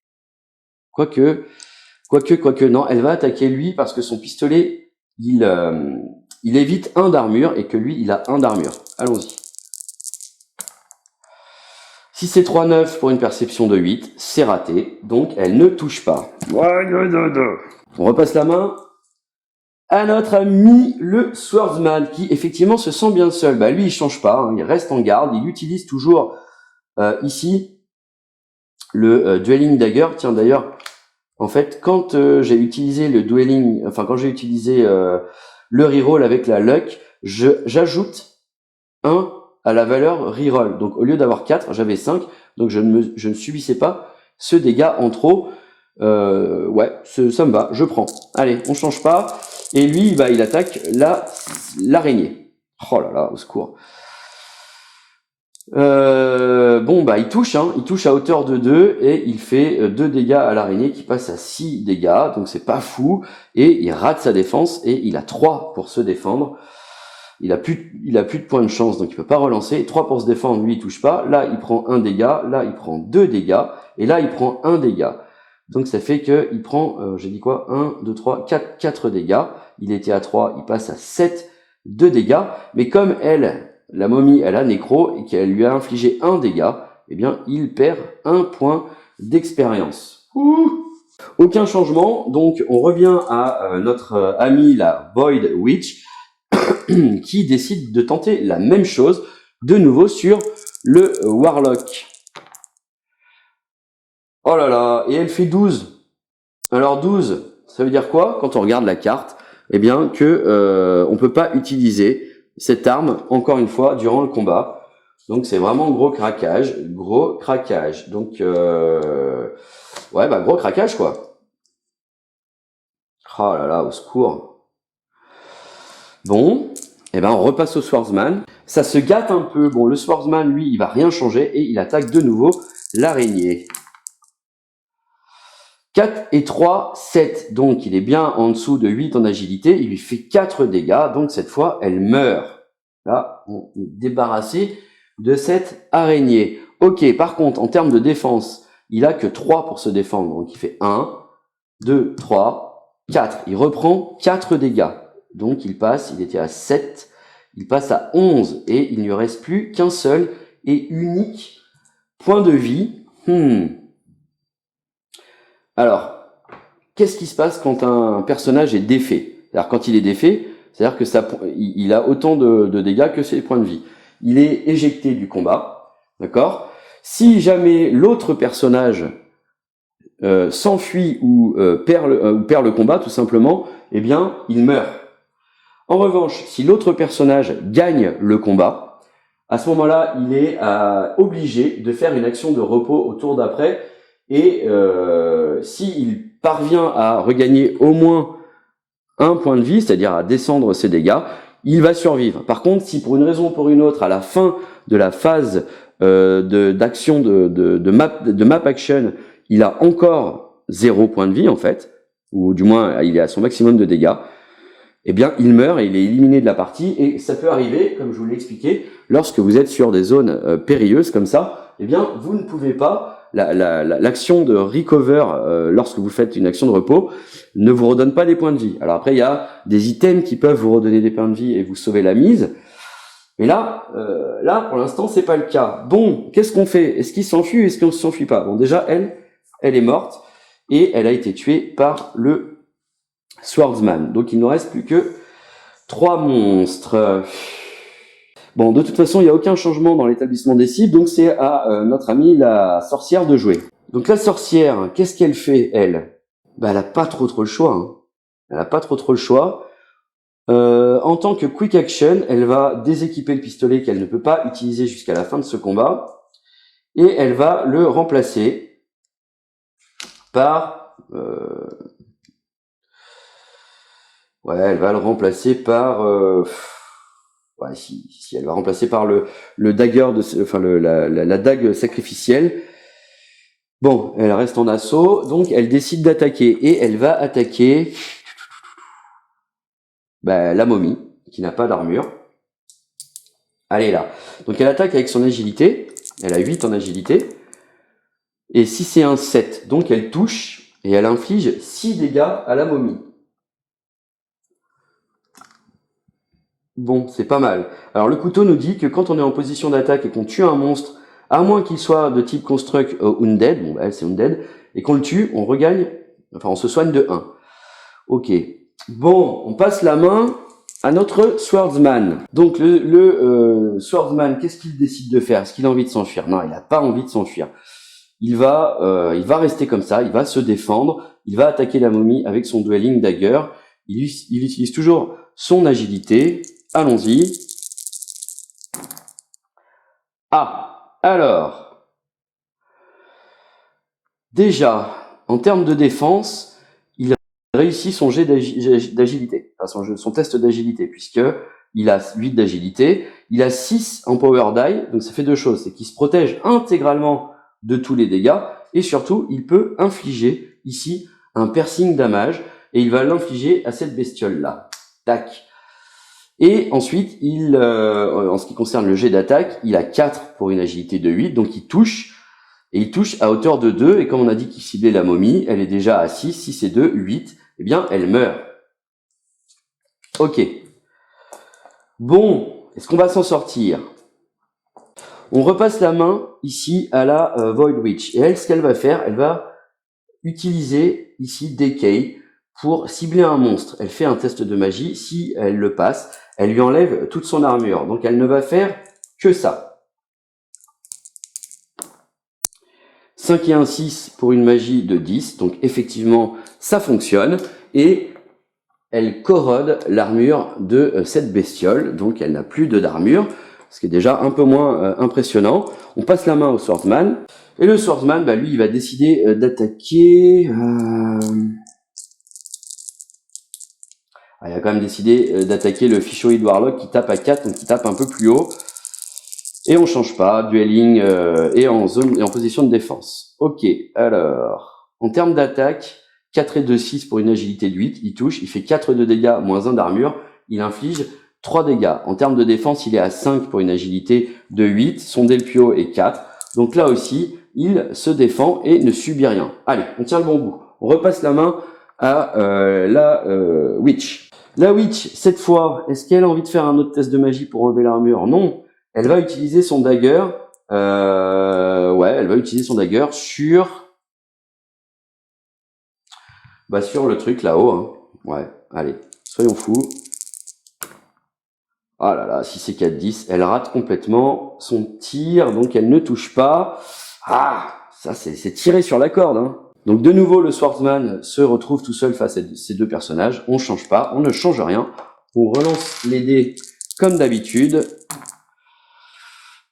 Quoique, non, elle va attaquer lui parce que son pistolet, il évite 1 d'armure et que lui, il a 1 d'armure. Allons-y. Si c'est 3-9 pour une perception de 8, c'est raté, donc elle ne touche pas. On repasse la main à notre ami le Swordsman, qui effectivement se sent bien seul. Lui, il change pas, hein, il reste en garde, il utilise toujours ici le Dueling Dagger. Tiens, d'ailleurs, en fait, quand j'ai utilisé le Dueling, quand j'ai utilisé le reroll avec la luck, j'ajoute 1 à la valeur reroll. Donc au lieu d'avoir 4, j'avais 5, donc je ne subissais pas ce dégât en trop. Ça me va, je prends. Allez, on change pas. Et lui, il attaque l'araignée. Oh là là, au secours. Il touche, hein, il touche à hauteur de 2 et il fait 2 dégâts à l'araignée qui passe à 6 dégâts, donc c'est pas fou. Et il rate sa défense et il a 3 pour se défendre. Il a plus de points de chance, donc il peut pas relancer. 3 pour se défendre, lui il touche pas. Là il prend 1 dégât, là il prend 2 dégâts, et là il prend 1 dégât. Donc ça fait que il prend, j'ai dit quoi, 1, 2, 3, 4 dégâts. Il était à 3, il passe à 7 de dégâts. Mais comme la momie, elle a nécro et qu'elle lui a infligé 1 dégât, eh bien il perd 1 point d'expérience. Aucun changement, donc on revient à notre ami la Void Witch, qui décide de tenter la même chose de nouveau sur le Warlock. Oh là là, et elle fait 12. Alors 12, ça veut dire quoi quand on regarde la carte? Eh bien que on peut pas utiliser cette arme encore une fois durant le combat. Donc c'est vraiment gros craquage. Donc gros craquage quoi. Oh là là, au secours. Bon, on repasse au Swordsman. Ça se gâte un peu. Bon, le Swordsman, lui, il va rien changer et il attaque de nouveau l'araignée. 4 et 3, 7. Donc, il est bien en dessous de 8 en agilité. Il lui fait 4 dégâts. Donc, cette fois, elle meurt. Là, on est débarrassé de cette araignée. Ok, par contre, en termes de défense, il a que 3 pour se défendre. Donc, il fait 1, 2, 3, 4. Il reprend 4 dégâts. Donc, il était à 7. Il passe à 11 et il ne lui reste plus qu'un seul et unique point de vie. Alors, qu'est-ce qui se passe quand un personnage est défait? C'est-à-dire quand il est défait, c'est-à-dire que il a autant de dégâts que ses points de vie. Il est éjecté du combat, d'accord? Si jamais l'autre personnage s'enfuit ou perd le combat, tout simplement, eh bien, il meurt. En revanche, si l'autre personnage gagne le combat, à ce moment-là, il est obligé de faire une action de repos au tour d'après. Et s'il parvient à regagner au moins un point de vie, c'est-à-dire à descendre ses dégâts, il va survivre. Par contre, si pour une raison ou pour une autre, à la fin de la phase d'action de map action, il a encore 0 point de vie en fait, ou du moins il est à son maximum de dégâts, eh bien il meurt et il est éliminé de la partie. Et ça peut arriver, comme je vous l'ai expliqué, lorsque vous êtes sur des zones périlleuses comme ça, eh bien vous ne pouvez pas l'action de recover lorsque vous faites une action de repos ne vous redonne pas des points de vie. Alors après, il y a des items qui peuvent vous redonner des points de vie et vous sauver la mise. Mais là, pour l'instant, c'est pas le cas. Bon, qu'est-ce qu'on fait? Est-ce qu'il s'enfuit ou est-ce qu'on ne s'enfuit pas? Bon, déjà, elle est morte et elle a été tuée par le Swordsman. Donc, il ne nous reste plus que 3 monstres. Bon, de toute façon, il n'y a aucun changement dans l'établissement des cibles, donc c'est à notre amie la sorcière de jouer. Donc la sorcière, qu'est-ce qu'elle fait, elle? Bah, elle a pas trop le choix. Hein. Elle a pas trop le choix. En tant que quick action, elle va déséquiper le pistolet qu'elle ne peut pas utiliser jusqu'à la fin de ce combat, et elle va le remplacer par... ouais, elle va le remplacer par... ouais, si elle va remplacer par le dagger enfin la dague sacrificielle. Bon, elle reste en assaut, donc elle décide d'attaquer et elle va attaquer la momie qui n'a pas d'armure. Elle est là. Donc elle attaque avec son agilité, elle a 8 en agilité. Et si c'est un 7, donc elle touche et elle inflige 6 dégâts à la momie. Bon, c'est pas mal. Alors le couteau nous dit que quand on est en position d'attaque et qu'on tue un monstre, à moins qu'il soit de type construct undead, bon elle c'est undead, et qu'on le tue, on regagne, enfin on se soigne de 1. Ok. Bon, on passe la main à notre Swordsman. Donc le Swordsman, qu'est-ce qu'il décide de faire? Est-ce qu'il a envie de s'enfuir? Non, il n'a pas envie de s'enfuir. Il va rester comme ça, il va se défendre, il va attaquer la momie avec son Dueling Dagger. Il utilise toujours son agilité. Allons-y. Ah, alors, déjà, en termes de défense, il réussit son jet d'agilité, enfin son test d'agilité, puisque il a 8 d'agilité, il a 6 en Power Die, donc ça fait 2 choses, c'est qu'il se protège intégralement de tous les dégâts, et surtout, il peut infliger ici un piercing damage, et il va l'infliger à cette bestiole-là. Tac. Et ensuite, en ce qui concerne le jet d'attaque, il a 4 pour une agilité de 8, donc il touche, et il touche à hauteur de 2, et comme on a dit qu'il ciblait la momie, elle est déjà à 6, 6 et 2, 8, eh bien, elle meurt. Ok. Bon, est-ce qu'on va s'en sortir? On repasse la main ici à la Void Witch, et elle, ce qu'elle va faire, elle va utiliser ici Decay pour cibler un monstre. Elle fait un test de magie, si elle le passe, elle lui enlève toute son armure. Donc elle ne va faire que ça. 5 et 1, 6 pour une magie de 10. Donc effectivement, ça fonctionne. Et elle corrode l'armure de cette bestiole. Donc elle n'a plus d'armure, ce qui est déjà un peu moins impressionnant. On passe la main au Swordsman. Et le Swordsman, lui, il va décider d'attaquer... il a quand même décidé d'attaquer le Fishoid Warlock qui tape à 4, donc qui tape un peu plus haut. Et on change pas, dueling et en position de défense. Ok, alors, en termes d'attaque, 4 et 2, 6 pour une agilité de 8, il touche, il fait 4 de dégâts, moins 1 d'armure, il inflige 3 dégâts. En termes de défense, il est à 5 pour une agilité de 8, son dé le plus haut est 4. Donc là aussi, il se défend et ne subit rien. Allez, on tient le bon bout. On repasse la main à la Witch. La Witch, cette fois, est-ce qu'elle a envie de faire un autre test de magie pour enlever l'armure? Non. Elle va utiliser son dagger. Ouais, elle va utiliser son dagger sur... sur le truc là-haut. Hein. Ouais, allez, soyons fous. Ah là là, si c'est 4-10, elle rate complètement son tir, donc elle ne touche pas. Ah, ça c'est tiré sur la corde. Hein. Donc de nouveau, le Swordsman se retrouve tout seul face à ces deux personnages. On ne change pas, on ne change rien. On relance les dés comme d'habitude.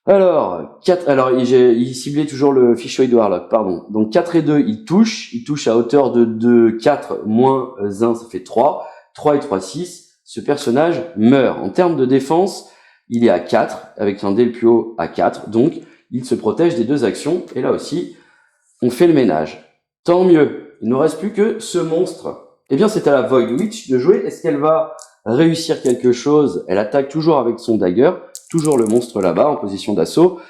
Alors, il ciblait toujours le Fishoid Warlock, pardon. Donc 4 et 2, il touche à hauteur de 2, 4, moins 1, ça fait 3. 3 et 3, 6. Ce personnage meurt. En termes de défense, il est à 4, avec un dé le plus haut à 4. Donc, il se protège des 2 actions. Et là aussi, on fait le ménage. Tant mieux. Il ne nous reste plus que ce monstre. Eh bien, c'est à la Void Witch de jouer. Est-ce qu'elle va réussir quelque chose? Elle attaque toujours avec son dagger. Toujours le monstre là-bas, en position d'assaut.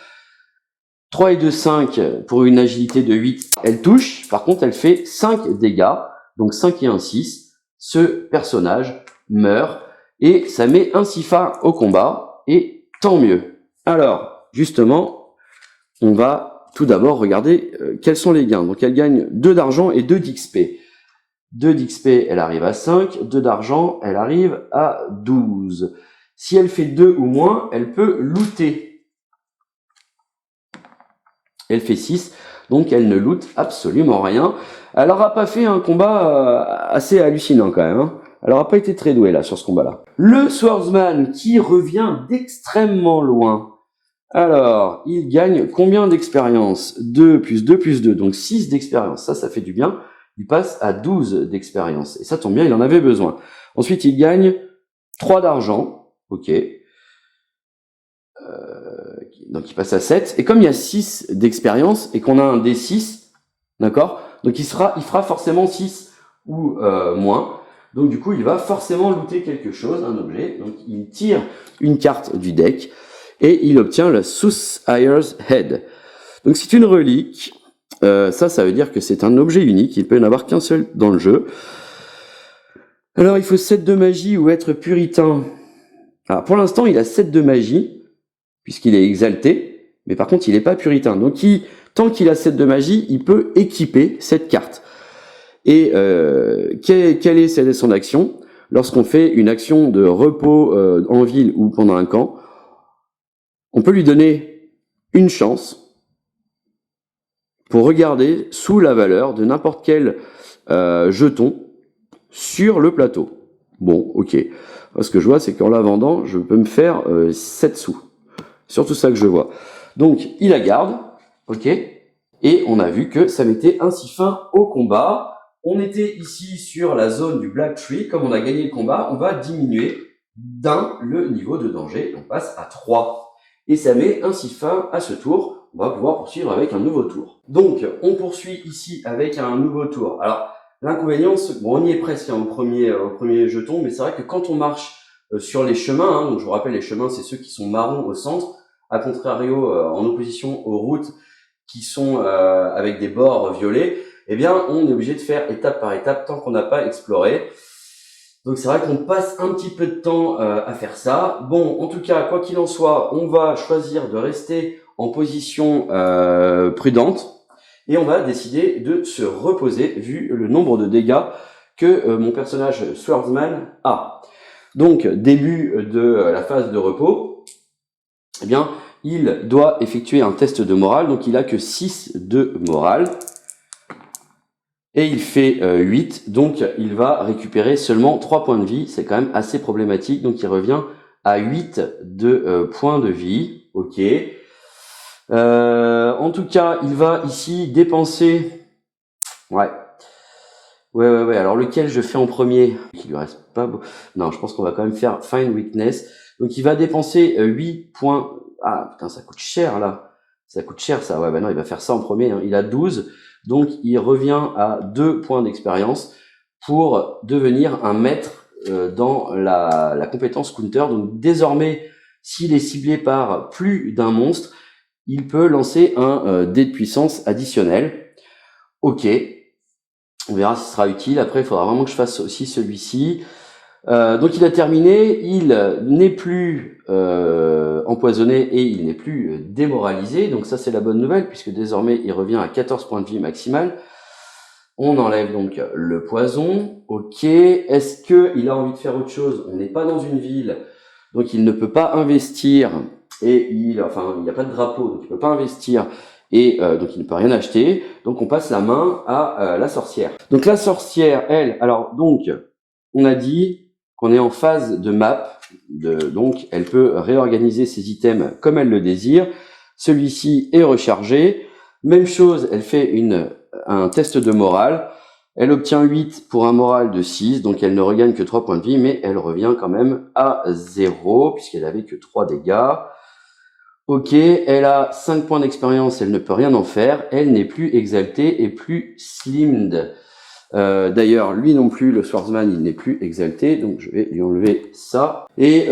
3 et 2, 5 pour une agilité de 8. Elle touche, par contre elle fait 5 dégâts. Donc 5 et 1, 6. Ce personnage meurt et ça met ainsi fin au combat. Et tant mieux. Alors, justement, on va tout d'abord regarder quels sont les gains. Donc elle gagne 2 d'argent et 2 d'XP. 2 d'XP, elle arrive à 5. 2 d'argent, elle arrive à 12. Si elle fait 2 ou moins, elle peut looter. Elle fait 6, donc elle ne loot absolument rien. Elle n'aura pas fait un combat assez hallucinant quand même. Hein. Elle n'aura pas été très douée là sur ce combat-là. Le Swordsman qui revient d'extrêmement loin. Alors, il gagne combien d'expérience? 2 plus 2 plus 2, donc 6 d'expérience. Ça fait du bien. Il passe à 12 d'expérience. Et ça tombe bien, il en avait besoin. Ensuite, il gagne 3 d'argent. Ok. Donc il passe à 7. Et comme il y a 6 d'expérience et qu'on a un D6, d'accord? Donc il fera forcément 6 ou moins. Donc du coup, il va forcément looter quelque chose, un objet. Donc il tire une carte du deck et il obtient le Soothsayer's Head. Donc c'est une relique. Ça veut dire que c'est un objet unique. Il peut y en avoir qu'un seul dans le jeu. Alors il faut 7 de magie ou être puritain. Alors pour l'instant, il a 7 de magie puisqu'il est exalté, mais par contre, il n'est pas puritain. Donc, tant qu'il a 7 de magie, il peut équiper cette carte. Et quelle est son action? Lorsqu'on fait une action de repos en ville ou pendant un camp, on peut lui donner une chance pour regarder sous la valeur de n'importe quel jeton sur le plateau. Bon, ok. Ce que je vois, c'est qu'en la vendant, je peux me faire 7 sous. Surtout ça que je vois. Donc, il la garde, ok. Et on a vu que ça mettait ainsi fin au combat. On était ici sur la zone du Black Tree. Comme on a gagné le combat, on va diminuer d'1 le niveau de danger. On passe à 3. Et ça met ainsi fin à ce tour. On va pouvoir poursuivre avec un nouveau tour. Donc, on poursuit ici avec un nouveau tour. Alors, l'inconvénient, bon, on y est presque au premier jeton, mais c'est vrai que quand on marche sur les chemins, donc je vous rappelle, les chemins, c'est ceux qui sont marrons au centre, à contrario, en opposition aux routes qui sont avec des bords violets, eh bien, on est obligé de faire étape par étape tant qu'on n'a pas exploré. Donc, c'est vrai qu'on passe un petit peu de temps à faire ça. Bon, en tout cas, quoi qu'il en soit, on va choisir de rester en position prudente et on va décider de se reposer vu le nombre de dégâts que mon personnage Swordsman a. Donc, début de la phase de repos, eh bien, il doit effectuer un test de morale, donc il a que 6 de morale. Et il fait 8, donc il va récupérer seulement 3 points de vie, c'est quand même assez problématique, donc il revient à 8 de points de vie, ok. En tout cas, il va ici dépenser... Ouais, alors lequel je fais en premier? Il lui reste pas... Non, je pense qu'on va quand même faire Find Weakness. Donc il va dépenser 8 points... Ah putain, ça coûte cher là. Ça coûte cher ça, ouais, bah non, il va faire ça en premier. Hein. Il a 12, donc il revient à 2 points d'expérience pour devenir un maître dans la compétence Counter. Donc désormais, s'il est ciblé par plus d'un monstre, il peut lancer un dé de puissance additionnel. Ok, on verra si ce sera utile. Après, il faudra vraiment que je fasse aussi celui-ci. Donc il a terminé, il n'est plus empoisonné et il n'est plus démoralisé. Donc ça c'est la bonne nouvelle puisque désormais il revient à 14 points de vie maximal. On enlève donc le poison. Ok, est-ce qu'il a envie de faire autre chose? On n'est pas dans une ville, donc il ne peut pas investir et il n'y a pas de drapeau, donc il ne peut pas investir. Et donc il ne peut rien acheter, donc on passe la main à la sorcière. Donc la sorcière, elle, alors donc on a dit qu'on est en phase de map, donc elle peut réorganiser ses items comme elle le désire. Celui-ci est rechargé. Même chose, elle fait un test de morale. Elle obtient 8 pour un moral de 6, donc elle ne regagne que 3 points de vie, mais elle revient quand même à 0, puisqu'elle avait que 3 dégâts. Ok, elle a 5 points d'expérience, elle ne peut rien en faire. Elle n'est plus exaltée et plus slimmed. D'ailleurs, lui non plus, le swordsman, il n'est plus exalté, donc je vais lui enlever ça. Et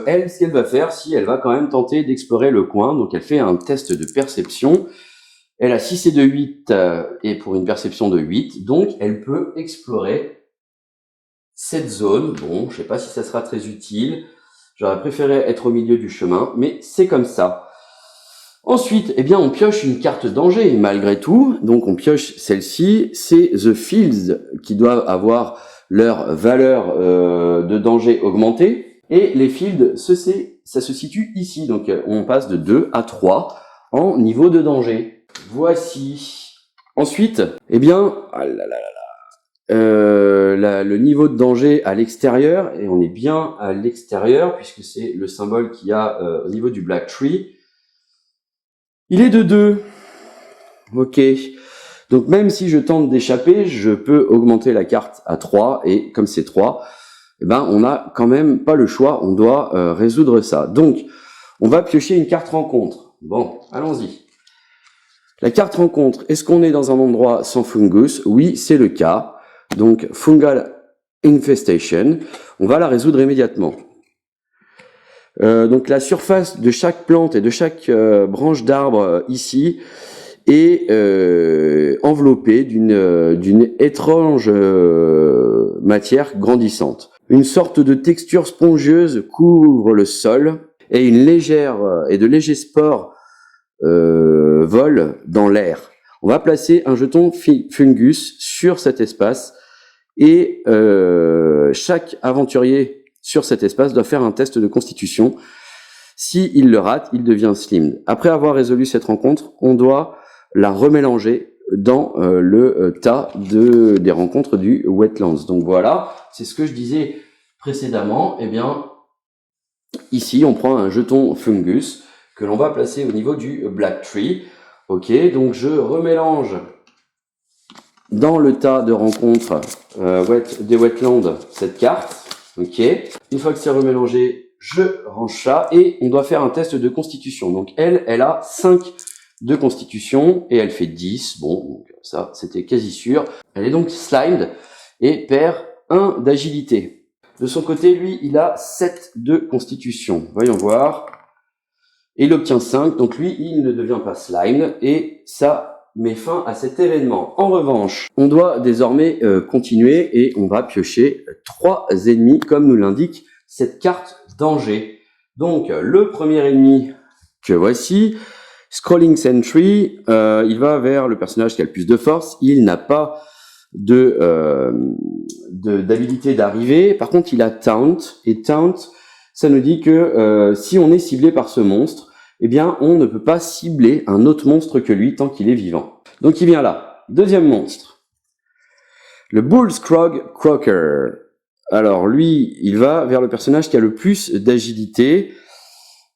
elle, ce qu'elle va faire, elle va quand même tenter d'explorer le coin, donc elle fait un test de perception. Elle a 6 et de 8, et pour une perception de 8, donc elle peut explorer cette zone. Bon, je sais pas si ça sera très utile, j'aurais préféré être au milieu du chemin, mais c'est comme ça. Ensuite, eh bien, on pioche une carte danger, malgré tout. Donc, on pioche celle-ci. C'est The Fields qui doivent avoir leur valeur de danger augmentée. Et les fields, ça se situe ici. Donc, on passe de 2 à 3 en niveau de danger. Voici. Ensuite, eh bien, le niveau de danger à l'extérieur, et on est bien à l'extérieur, puisque c'est le symbole qu'il y a au niveau du Black Tree. Il est de 2. Ok. Donc même si je tente d'échapper, je peux augmenter la carte à 3. Et comme c'est 3, eh ben, on n'a quand même pas le choix. On doit résoudre ça. Donc, on va piocher une carte rencontre. Bon, allons-y. La carte rencontre, est-ce qu'on est dans un endroit sans fungus? Oui, c'est le cas. Donc, fungal infestation. On va la résoudre immédiatement. Donc la surface de chaque plante et de chaque branche d'arbre ici est enveloppée d'une étrange matière grandissante. Une sorte de texture spongieuse couvre le sol et de légers spores volent dans l'air. On va placer un jeton fungus sur cet espace et chaque aventurier sur cet espace doit faire un test de constitution. S'il le rate, il devient slimed. Après avoir résolu cette rencontre, on doit la remélanger dans le tas des rencontres du Wetlands. Donc voilà, c'est ce que je disais précédemment. Eh bien, ici, on prend un jeton fungus que l'on va placer au niveau du Black Tree. Ok, donc je remélange dans le tas de rencontres des Wetlands cette carte. Ok. Une fois que c'est remélangé, je range ça et on doit faire un test de constitution. Donc elle a 5 de constitution et elle fait 10. Bon, donc ça c'était quasi sûr. Elle est donc slimed et perd 1 d'agilité. De son côté, lui, il a 7 de constitution. Voyons voir. Et il obtient 5, donc lui, il ne devient pas slimed et ça met fin à cet événement. En revanche, on doit désormais continuer et on va piocher 3 ennemis comme nous l'indique cette carte danger. Donc le premier ennemi que voici, Scrolling Sentry, il va vers le personnage qui a le plus de force. Il n'a pas d'habilité d'arriver. Par contre, il a Taunt et Taunt, ça nous dit que si on est ciblé par ce monstre, eh bien, on ne peut pas cibler un autre monstre que lui tant qu'il est vivant. Donc, il vient là. Deuxième monstre. Le Bullscrog Crocker. Alors, lui, il va vers le personnage qui a le plus d'agilité.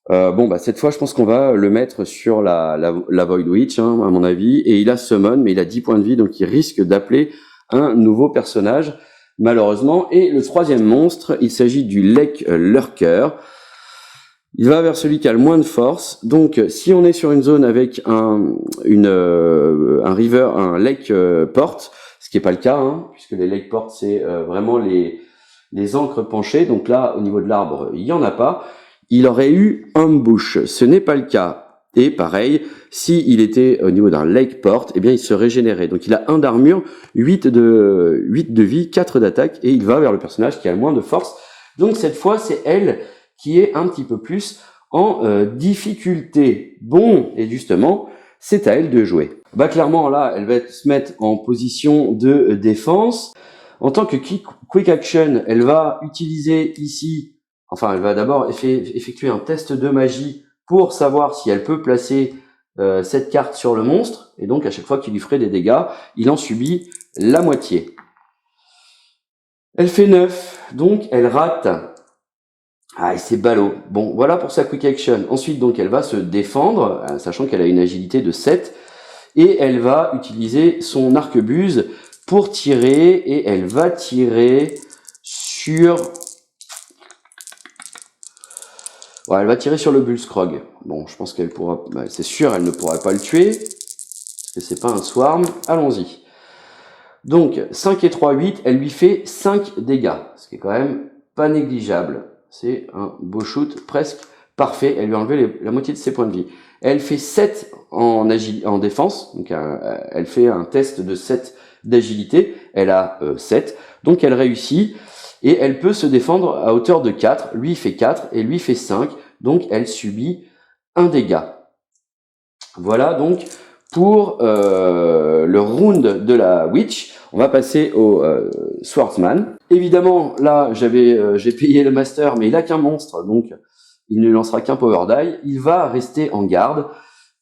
Cette fois, je pense qu'on va le mettre sur la Void Witch, hein, à mon avis. Et il a Summon, mais il a 10 points de vie, donc il risque d'appeler un nouveau personnage, malheureusement. Et le troisième monstre, il s'agit du Lake Lurker. Il va vers celui qui a le moins de force. Donc, si on est sur une zone avec un lake port, ce qui n'est pas le cas, hein, puisque les lake ports, c'est vraiment les ancres penchées. Donc là, au niveau de l'arbre, il n'y en a pas. Il aurait eu ambush. Ce n'est pas le cas. Et pareil, s'il était au niveau d'un lake port, eh bien, il se régénérait. Donc, il a 1 d'armure, 8 de vie, 4 d'attaque, et il va vers le personnage qui a le moins de force. Donc, cette fois, c'est elle qui est un petit peu plus en difficulté. Bon, et justement, c'est à elle de jouer. Clairement, là, elle va se mettre en position de défense. En tant que quick action, elle va utiliser ici, elle va d'abord effectuer un test de magie pour savoir si elle peut placer cette carte sur le monstre. Et donc, à chaque fois qu'il lui ferait des dégâts, il en subit la moitié. Elle fait 9, donc elle rate. Ah, et c'est ballot. Bon, voilà pour sa quick action. Ensuite, donc, elle va se défendre, sachant qu'elle a une agilité de 7. Et elle va utiliser son arquebuse pour tirer. Et elle va tirer sur... Ouais, elle va tirer sur le Bullscrog. Bon, je pense qu'elle pourra... c'est sûr, elle ne pourra pas le tuer. Parce que c'est pas un swarm. Allons-y. Donc 5 et 3, 8, elle lui fait 5 dégâts, ce qui est quand même pas négligeable. C'est un beau shoot, presque parfait. Elle lui a enlevé la moitié de ses points de vie. Elle fait 7 en défense, donc elle fait un test de 7 d'agilité. Elle a 7, donc elle réussit. Et elle peut se défendre à hauteur de 4. Lui, il fait 4 et lui, il fait 5. Donc, elle subit un dégât. Voilà donc pour le round de la Witch. On va passer au Swordsman. Évidemment, là, j'ai payé le master, mais il a qu'un monstre, donc il ne lancera qu'un power die. Il va rester en garde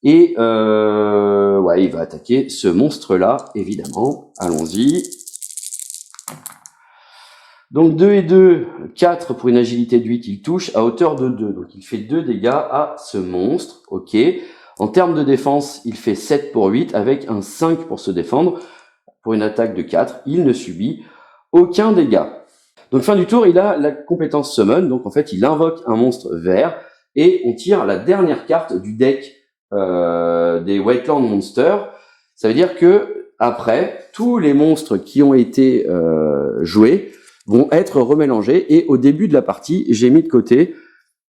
et ouais, il va attaquer ce monstre-là, évidemment. Allons-y. Donc 2 et 2, 4 pour une agilité de 8, il touche à hauteur de 2. Donc il fait 2 dégâts à ce monstre. Ok. En termes de défense, il fait 7 pour 8 avec un 5 pour se défendre. Pour une attaque de 4, il ne subit aucun dégât. Donc fin du tour, il a la compétence Summon. Donc en fait, il invoque un monstre vert et on tire la dernière carte du deck des Wetland Monsters. Ça veut dire que après, tous les monstres qui ont été joués vont être remélangés et au début de la partie, j'ai mis de côté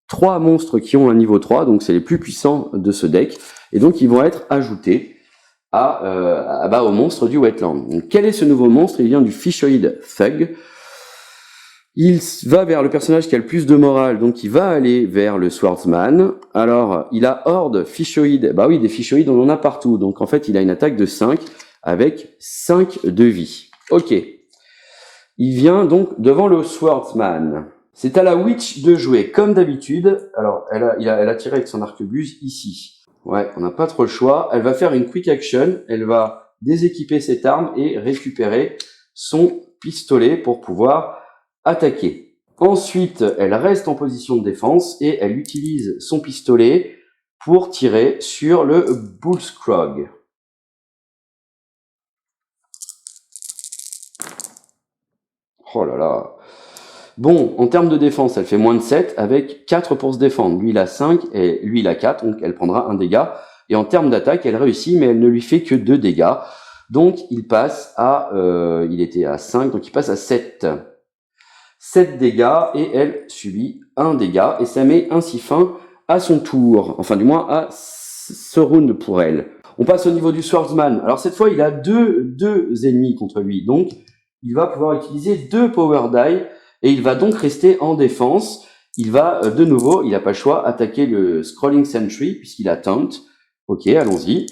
3 monstres qui ont un niveau 3, donc c'est les plus puissants de ce deck, et donc ils vont être ajoutés au monstre du Wetland. Donc, quel est ce nouveau monstre? Il vient du Fishoid Thug. Il va vers le personnage qui a le plus de morale, donc il va aller vers le Swordsman. Alors, il a Horde, Fishoid, bah oui, des Fishoids on en a partout, donc en fait il a une attaque de 5 avec 5 de vie. Ok. Il vient donc devant le Swordsman. C'est à la Witch de jouer, comme d'habitude. Alors, elle a tiré avec son arquebuse ici. Ouais, on n'a pas trop le choix. Elle va faire une quick action. Elle va déséquiper cette arme et récupérer son pistolet pour pouvoir attaquer. Ensuite, elle reste en position de défense et elle utilise son pistolet pour tirer sur le Bullscrog. Oh là là. Bon, en termes de défense, elle fait moins de 7 avec 4 pour se défendre. Lui, il a 5 et lui, il a 4, donc elle prendra un dégât. Et en termes d'attaque, elle réussit, mais elle ne lui fait que 2 dégâts. Donc, il passe à... il était à 5, donc il passe à 7. 7 dégâts et elle subit un dégât. Et ça met ainsi fin à son tour. Enfin, du moins, à ce round pour elle. On passe au niveau du Swordsman. Alors, cette fois, il a deux ennemis contre lui. Donc, il va pouvoir utiliser 2 Power Die. Et il va donc rester en défense. Il va de nouveau, il n'a pas le choix, attaquer le Scrolling Sentry puisqu'il a Taunt. Ok, allons-y.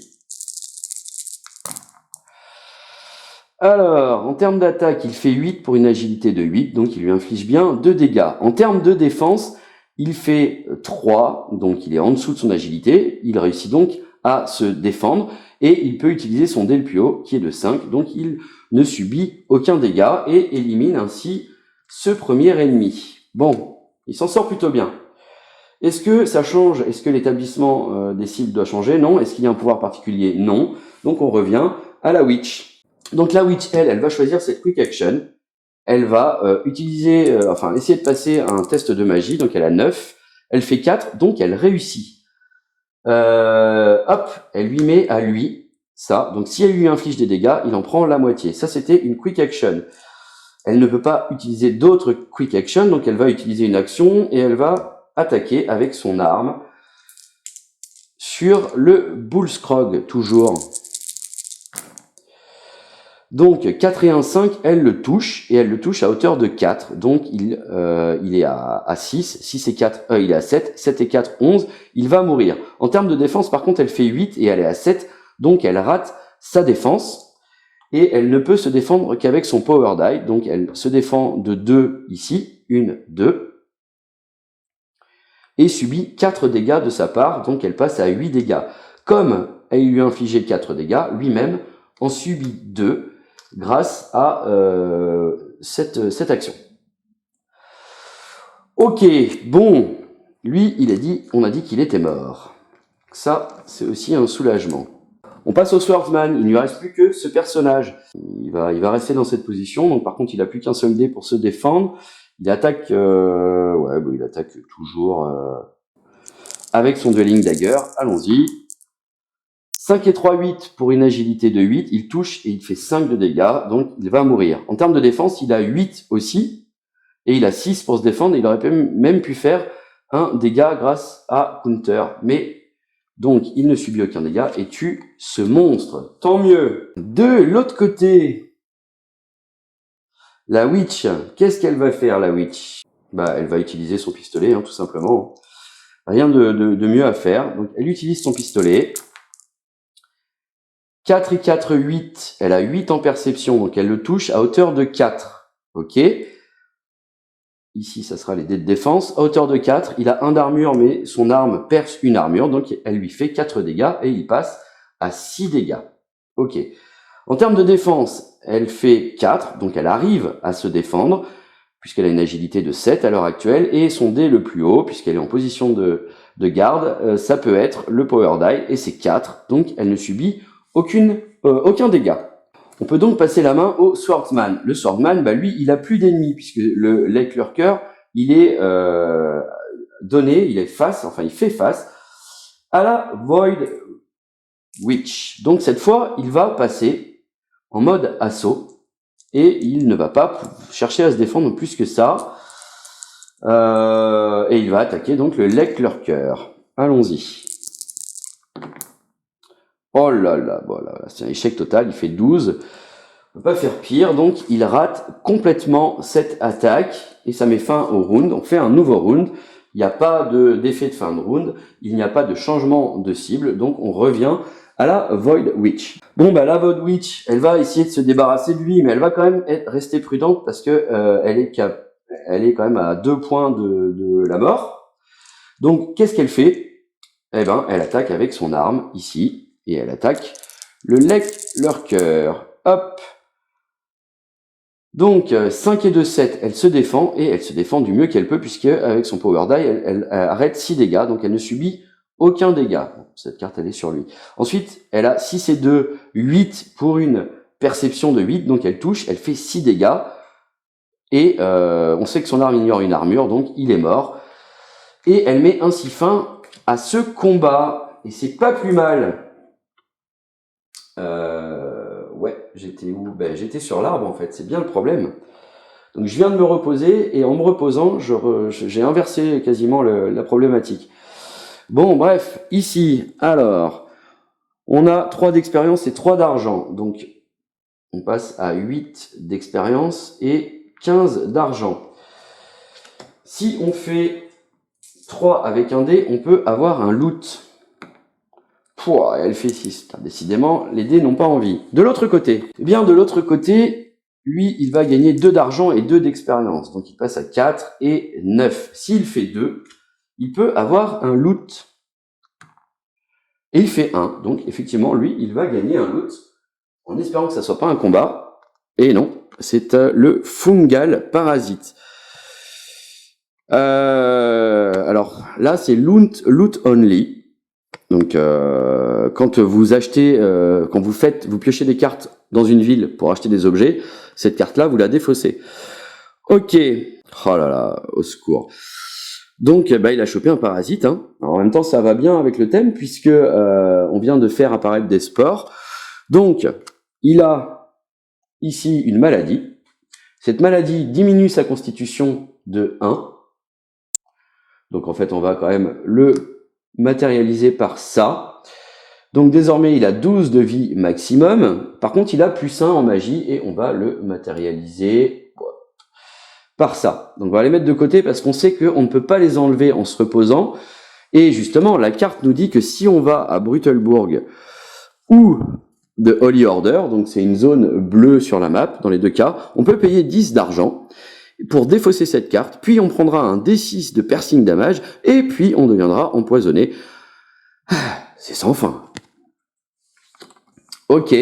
Alors, en termes d'attaque, il fait 8 pour une agilité de 8, donc il lui inflige bien 2 dégâts. En termes de défense, il fait 3, donc il est en dessous de son agilité. Il réussit donc à se défendre et il peut utiliser son dé le plus haut qui est de 5, donc il ne subit aucun dégât et élimine ainsi ce premier ennemi. Bon, il s'en sort plutôt bien. Est-ce que ça change? Est-ce que l'établissement des cibles doit changer? Non. Est-ce qu'il y a un pouvoir particulier? Non. Donc on revient à la Witch. Donc la Witch, elle va choisir cette Quick Action. Elle va essayer de passer un test de magie. Donc elle a 9. Elle fait 4, donc elle réussit. Hop, elle lui met à lui ça. Donc si elle lui inflige des dégâts, il en prend la moitié. Ça, c'était une Quick Action. Elle ne peut pas utiliser d'autres quick action, donc elle va utiliser une action et elle va attaquer avec son arme sur le Bullscrog, toujours. Donc 4 et 1, 5, elle le touche, et elle le touche à hauteur de 4. Donc il est à 6, 6 et 4, il est à 7, 7 et 4, 11, il va mourir. En termes de défense, par contre, elle fait 8 et elle est à 7, donc elle rate sa défense. Et elle ne peut se défendre qu'avec son Power Die. Donc elle se défend de 2 ici. 1, 2. Et subit 4 dégâts de sa part. Donc elle passe à 8 dégâts. Comme elle lui a infligé 4 dégâts, lui-même en subit 2 grâce à cette action. Ok, bon. Lui, on a dit qu'il était mort. Ça, c'est aussi un soulagement. On passe au Swordsman, il ne lui reste plus que ce personnage. Il va rester dans cette position, donc par contre il n'a plus qu'un seul dé pour se défendre. Il attaque, il attaque toujours avec son Dueling Dagger. Allons-y. 5 et 3, 8 pour une agilité de 8. Il touche et il fait 5 de dégâts, donc il va mourir. En termes de défense, il a 8 aussi, et il a 6 pour se défendre. Il aurait même pu faire un dégât grâce à Counter. Mais donc, il ne subit aucun dégât et tue ce monstre. Tant mieux. De l'autre côté, la Witch, qu'est-ce qu'elle va faire, la Witch? Bah, elle va utiliser son pistolet, hein, tout simplement. Rien de mieux à faire. Donc, elle utilise son pistolet. 4 et 4, 8. Elle a 8 en perception, donc elle le touche à hauteur de 4. Ok. Ici, ça sera les dés de défense. À hauteur de 4, il a 1 d'armure, mais son arme perce une armure, donc elle lui fait 4 dégâts et il passe à 6 dégâts. Ok. En termes de défense, elle fait 4, donc elle arrive à se défendre, puisqu'elle a une agilité de 7 à l'heure actuelle, et son dé le plus haut, puisqu'elle est en position de garde, ça peut être le Power Die, et c'est 4, donc elle ne subit aucun dégât. On peut donc passer la main au Swordsman. Le Swordsman, bah lui, il a plus d'ennemis, puisque le Lake Lurker, il est donné, il fait face à la Void Witch. Donc cette fois, il va passer en mode assaut, et il ne va pas chercher à se défendre plus que ça. Et il va attaquer donc le Lake Lurker. Allons-y. Oh là là, voilà, c'est un échec total, il fait 12. On peut pas faire pire, donc il rate complètement cette attaque et ça met fin au round. On fait un nouveau round. Il n'y a pas d'effet de fin de round, il n'y a pas de changement de cible, donc on revient à la Void Witch. Bon, bah la Void Witch, elle va essayer de se débarrasser de lui, mais elle va quand même rester prudente parce que elle est quand même à 2 points de la mort. Donc qu'est-ce qu'elle fait? Eh ben, elle attaque avec son arme ici. Et elle attaque le Lake Lurker. Hop. Donc, 5 et 2, 7, elle se défend, et elle se défend du mieux qu'elle peut, puisque avec son Power Die, elle arrête 6 dégâts, donc elle ne subit aucun dégât. Bon, cette carte, elle est sur lui. Ensuite, elle a 6 et 2, 8 pour une perception de 8, donc elle touche, elle fait 6 dégâts, et on sait que son arme ignore une armure, donc il est mort. Et elle met ainsi fin à ce combat, et c'est pas plus mal. Ouais, j'étais où? Ben, j'étais sur l'arbre en fait, c'est bien le problème. Donc je viens de me reposer et en me reposant, j'ai inversé quasiment la problématique. Bon, bref, ici, alors, on a 3 d'expérience et 3 d'argent. Donc on passe à 8 d'expérience et 15 d'argent. Si on fait 3 avec un dé, on peut avoir un loot. Pouah, elle fait 6. Décidément, les dés n'ont pas envie. De l'autre côté, eh bien, de l'autre côté, lui, il va gagner 2 d'argent et 2 d'expérience. Donc, il passe à 4 et 9. S'il fait 2, il peut avoir un loot. Et il fait 1. Donc, effectivement, lui, il va gagner un loot. En espérant que ça soit pas un combat. Et non, c'est le Fungal Parasite. Alors, là, c'est loot only. Donc, quand vous achetez, quand vous piochez des cartes dans une ville pour acheter des objets, cette carte-là, vous la défaussez. Ok. Oh là là, au secours. Donc, bah, il a chopé un parasite. Hein. Alors, en même temps, ça va bien avec le thème puisque on vient de faire apparaître des spores. Donc, il a ici une maladie. Cette maladie diminue sa constitution de 1. Donc, en fait, on va quand même le matérialisé par ça. Donc désormais il a 12 de vie maximum. Par contre il a +1 en magie et on va le matérialiser par ça. Donc on va les mettre de côté parce qu'on sait qu'on ne peut pas les enlever en se reposant. Et justement la carte nous dit que si on va à Brutelbourg ou de Holy Order, donc c'est une zone bleue sur la map, dans les deux cas, on peut payer 10 d'argent pour défausser cette carte, puis on prendra un D6 de piercing damage, et puis on deviendra empoisonné. C'est sans fin. Ok.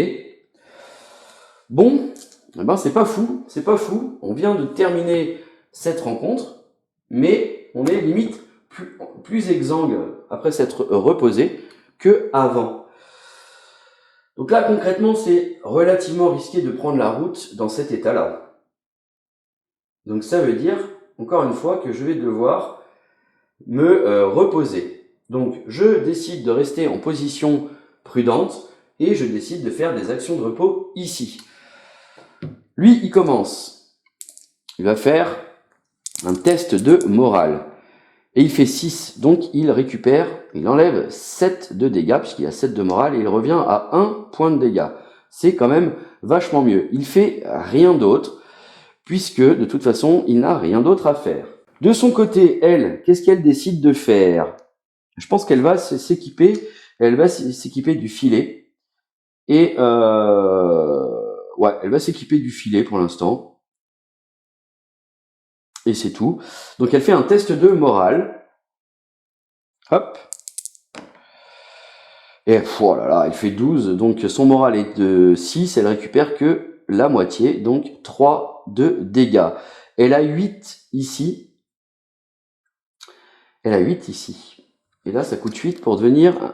Bon, eh ben c'est pas fou, c'est pas fou. On vient de terminer cette rencontre, mais on est limite plus exsangue après s'être reposé que avant. Donc là, concrètement, c'est relativement risqué de prendre la route dans cet état-là. Donc ça veut dire, encore une fois, que je vais devoir me reposer. Donc je décide de rester en position prudente et je décide de faire des actions de repos ici. Lui, il commence. Il va faire un test de morale. Et il fait 6, donc il récupère, il enlève 7 de dégâts, puisqu'il a 7 de morale, et il revient à 1 point de dégâts. C'est quand même vachement mieux. Il fait rien d'autre, puisque de toute façon, il n'a rien d'autre à faire. De son côté, elle, qu'est-ce qu'elle décide de faire? Je pense qu'elle va s'équiper, du filet. Et ouais, elle va s'équiper du filet pour l'instant. Et c'est tout. Donc elle fait un test de morale. Hop. Et oh là là, elle fait 12. Donc son moral est de 6. Elle récupère que la moitié. Donc 3 de dégâts. Elle a 8 ici. Elle a 8 ici. Et là, ça coûte 8 pour devenir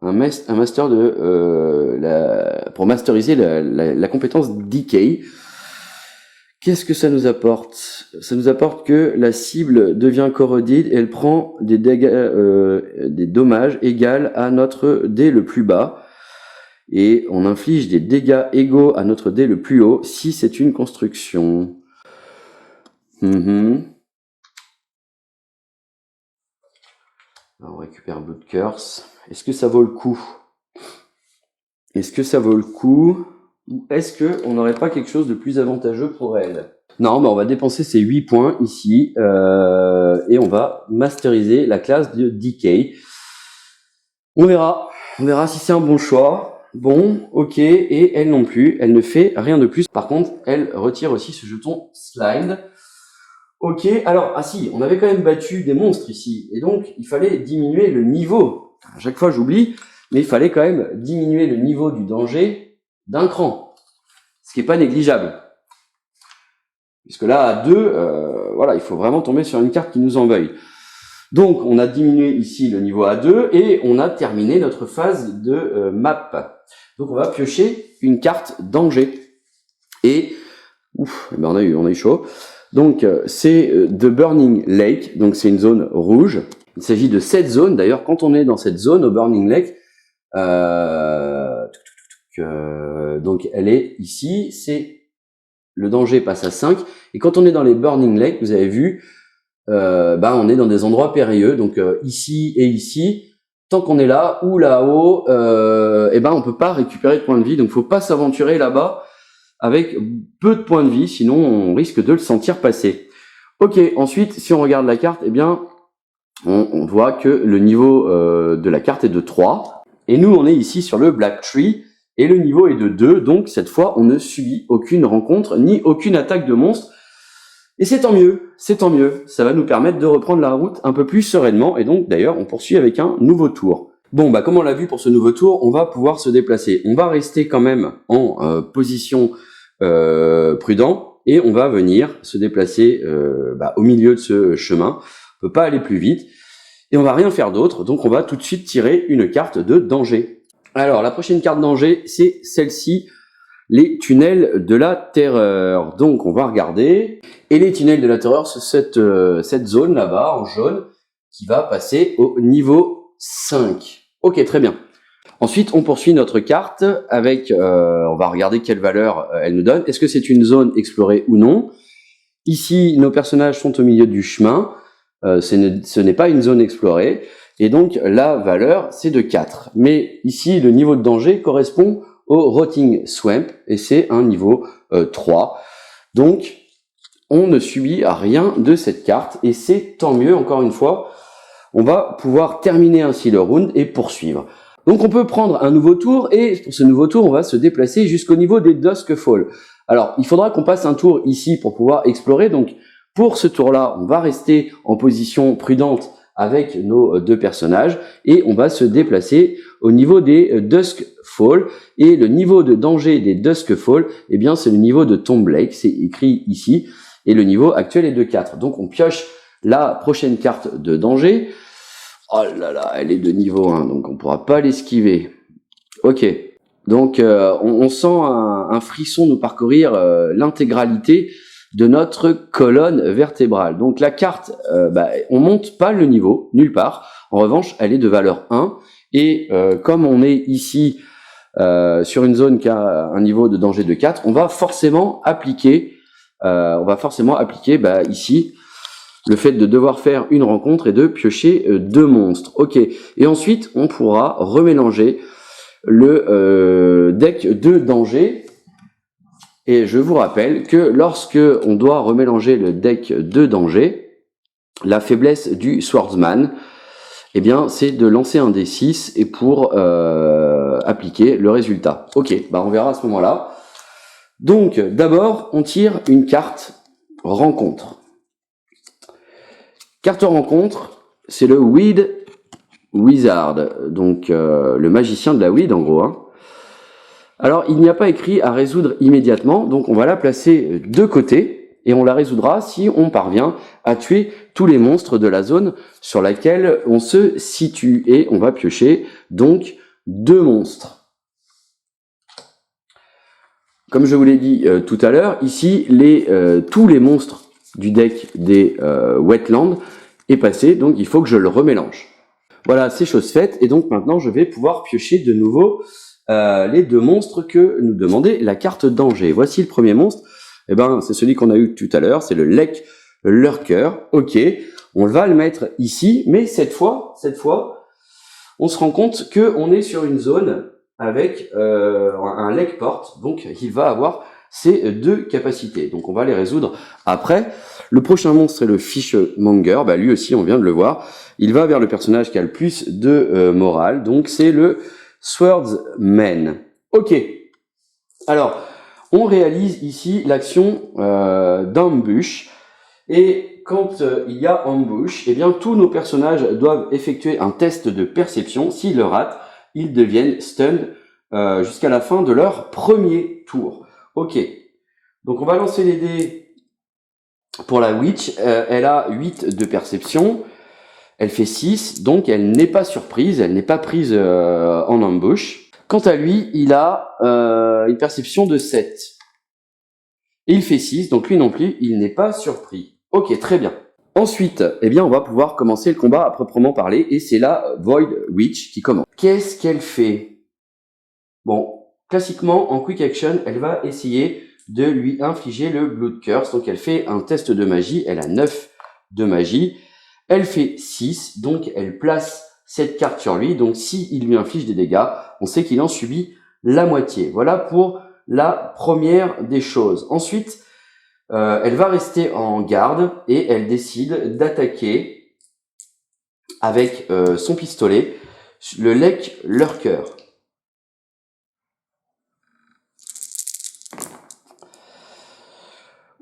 un master de pour masteriser la compétence Decay. Qu'est-ce que ça nous apporte? Ça nous apporte que la cible devient corroded et elle prend des dégâts, des dommages égaux à notre dé le plus bas. Et on inflige des dégâts égaux à notre dé le plus haut si c'est une construction. Alors on récupère Blood Curse. Est-ce que ça vaut le coup? Est-ce que ça vaut le coup? Ou est-ce qu'on n'aurait pas quelque chose de plus avantageux pour elle? Non, on va dépenser ces 8 points ici et on va masteriser la classe de Decay. On verra si c'est un bon choix. Bon, ok, et elle non plus, elle ne fait rien de plus. Par contre, elle retire aussi ce jeton Slide. Ok, alors, ah si, on avait quand même battu des monstres ici, et donc il fallait diminuer le niveau. À chaque fois j'oublie, mais il fallait quand même diminuer le niveau du danger d'un cran, ce qui n'est pas négligeable. Puisque là, à 2, voilà, il faut vraiment tomber sur une carte qui nous en veuille. Donc, on a diminué ici le niveau à 2 et on a terminé notre phase de map. Donc, on va piocher une carte danger. Et, on a eu chaud. Donc, c'est The Burning Lake, donc c'est une zone rouge. Il s'agit de cette zone. D'ailleurs, quand on est dans cette zone au Burning Lake, donc elle est ici, le danger passe à 5, et quand on est dans les Burning Lake, vous avez vu, on est dans des endroits périlleux, donc ici et ici, tant qu'on est là ou là-haut, on peut pas récupérer de points de vie, donc faut pas s'aventurer là-bas avec peu de points de vie, sinon on risque de le sentir passer. Ok, ensuite, si on regarde la carte, on voit que le niveau de la carte est de 3, et nous on est ici sur le Black Tree, et le niveau est de 2, donc cette fois, on ne subit aucune rencontre, ni aucune attaque de monstre. Et c'est tant mieux, ça va nous permettre de reprendre la route un peu plus sereinement, et donc d'ailleurs, on poursuit avec un nouveau tour. Bon, comme on l'a vu pour ce nouveau tour, on va pouvoir se déplacer. On va rester quand même en position prudent, et on va venir se déplacer au milieu de ce chemin. On peut pas aller plus vite, et on va rien faire d'autre, donc on va tout de suite tirer une carte de danger. Alors, la prochaine carte danger, c'est celle-ci, les tunnels de la terreur. Donc, on va regarder. Et les tunnels de la terreur, c'est cette zone là-bas, en jaune, qui va passer au niveau 5. Ok, très bien. Ensuite, on poursuit notre carte avec, on va regarder quelle valeur elle nous donne. Est-ce que c'est une zone explorée ou non? Ici, nos personnages sont au milieu du chemin. Ce n'est pas une zone explorée. Et donc, la valeur, c'est de 4. Mais ici, le niveau de danger correspond au Rotting Swamp, et c'est un niveau 3. Donc, on ne subit rien de cette carte, et c'est tant mieux, encore une fois. On va pouvoir terminer ainsi le round et poursuivre. Donc, on peut prendre un nouveau tour, et pour ce nouveau tour, on va se déplacer jusqu'au niveau des Duskfall. Alors, il faudra qu'on passe un tour ici pour pouvoir explorer. Donc, pour ce tour-là, on va rester en position prudente avec nos deux personnages, et on va se déplacer au niveau des Duskfall, et le niveau de danger des Duskfall, c'est le niveau de Tomb Lake, c'est écrit ici, et le niveau actuel est de 4. Donc on pioche la prochaine carte de danger. Oh là là, elle est de niveau 1, donc on pourra pas l'esquiver. Ok, donc on sent un frisson nous parcourir l'intégralité de notre colonne vertébrale. Donc la carte, on monte pas le niveau, nulle part. En revanche, elle est de valeur 1 Et comme on est ici sur une zone qui a un niveau de danger de 4, on va forcément appliquer ici le fait de devoir faire une rencontre et de piocher 2 monstres. Ok. Et ensuite, on pourra remélanger le deck de danger. Et je vous rappelle que lorsque on doit remélanger le deck de danger, la faiblesse du Swordsman, eh bien, c'est de lancer un D6 et pour appliquer le résultat. Ok, bah on verra à ce moment-là. Donc, d'abord, on tire une carte rencontre. Carte rencontre, c'est le Weed Wizard, donc le magicien de la weed en gros. Hein. Alors, il n'y a pas écrit à résoudre immédiatement, donc on va la placer de côté et on la résoudra si on parvient à tuer tous les monstres de la zone sur laquelle on se situe. Et on va piocher donc 2 monstres. Comme je vous l'ai dit tout à l'heure, ici, tous les monstres du deck des Wetlands est passé, donc il faut que je le remélange. Voilà, c'est chose faite, et donc maintenant je vais pouvoir piocher de nouveau les 2 monstres que nous demandait la carte danger. Voici le premier monstre, eh ben, c'est celui qu'on a eu tout à l'heure, c'est le Lek Lurker. Ok, on va le mettre ici, mais cette fois, on se rend compte qu'on est sur une zone avec un Lek Port, donc il va avoir ces 2 capacités. Donc on va les résoudre après. Le prochain monstre est le Fishmonger, bah lui aussi on vient de le voir. Il va vers le personnage qui a le plus de morale, donc c'est le Swordsman. Ok, alors on réalise ici l'action d'ambush, et quand il y a ambush, eh bien tous nos personnages doivent effectuer un test de perception. S'ils le ratent, ils deviennent stunned jusqu'à la fin de leur premier tour. Ok, donc on va lancer les dés pour la Witch. Elle a 8 de perception, elle fait 6, donc elle n'est pas surprise, elle n'est pas prise en ambush. Quant à lui, il a une perception de 7. Et il fait 6, donc lui non plus, il n'est pas surpris. Ok, très bien. Ensuite, eh bien, on va pouvoir commencer le combat à proprement parler, et c'est la Void Witch qui commence. Qu'est-ce qu'elle fait? Bon, classiquement, en Quick Action, elle va essayer de lui infliger le Blood Curse. Donc, elle fait un test de magie, elle a 9 de magie. Elle fait 6, donc elle place cette carte sur lui. Donc, s'il lui inflige des dégâts, on sait qu'il en subit la moitié. Voilà pour la première des choses. Ensuite, elle va rester en garde et elle décide d'attaquer avec son pistolet le Lek Lurker.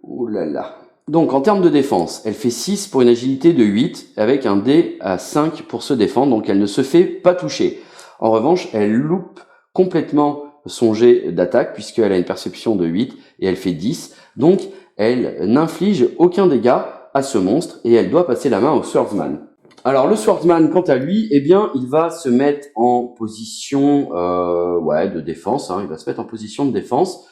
Ouh là là. Donc en termes de défense, elle fait 6 pour une agilité de 8 avec un dé à 5 pour se défendre, donc elle ne se fait pas toucher. En revanche, elle loupe complètement son jet d'attaque puisqu'elle a une perception de 8 et elle fait 10. Donc elle n'inflige aucun dégât à ce monstre et elle doit passer la main au Swordsman. Alors le Swordsman, quant à lui, eh bien, il va se mettre en position de défense. Hein, il va se mettre en position de défense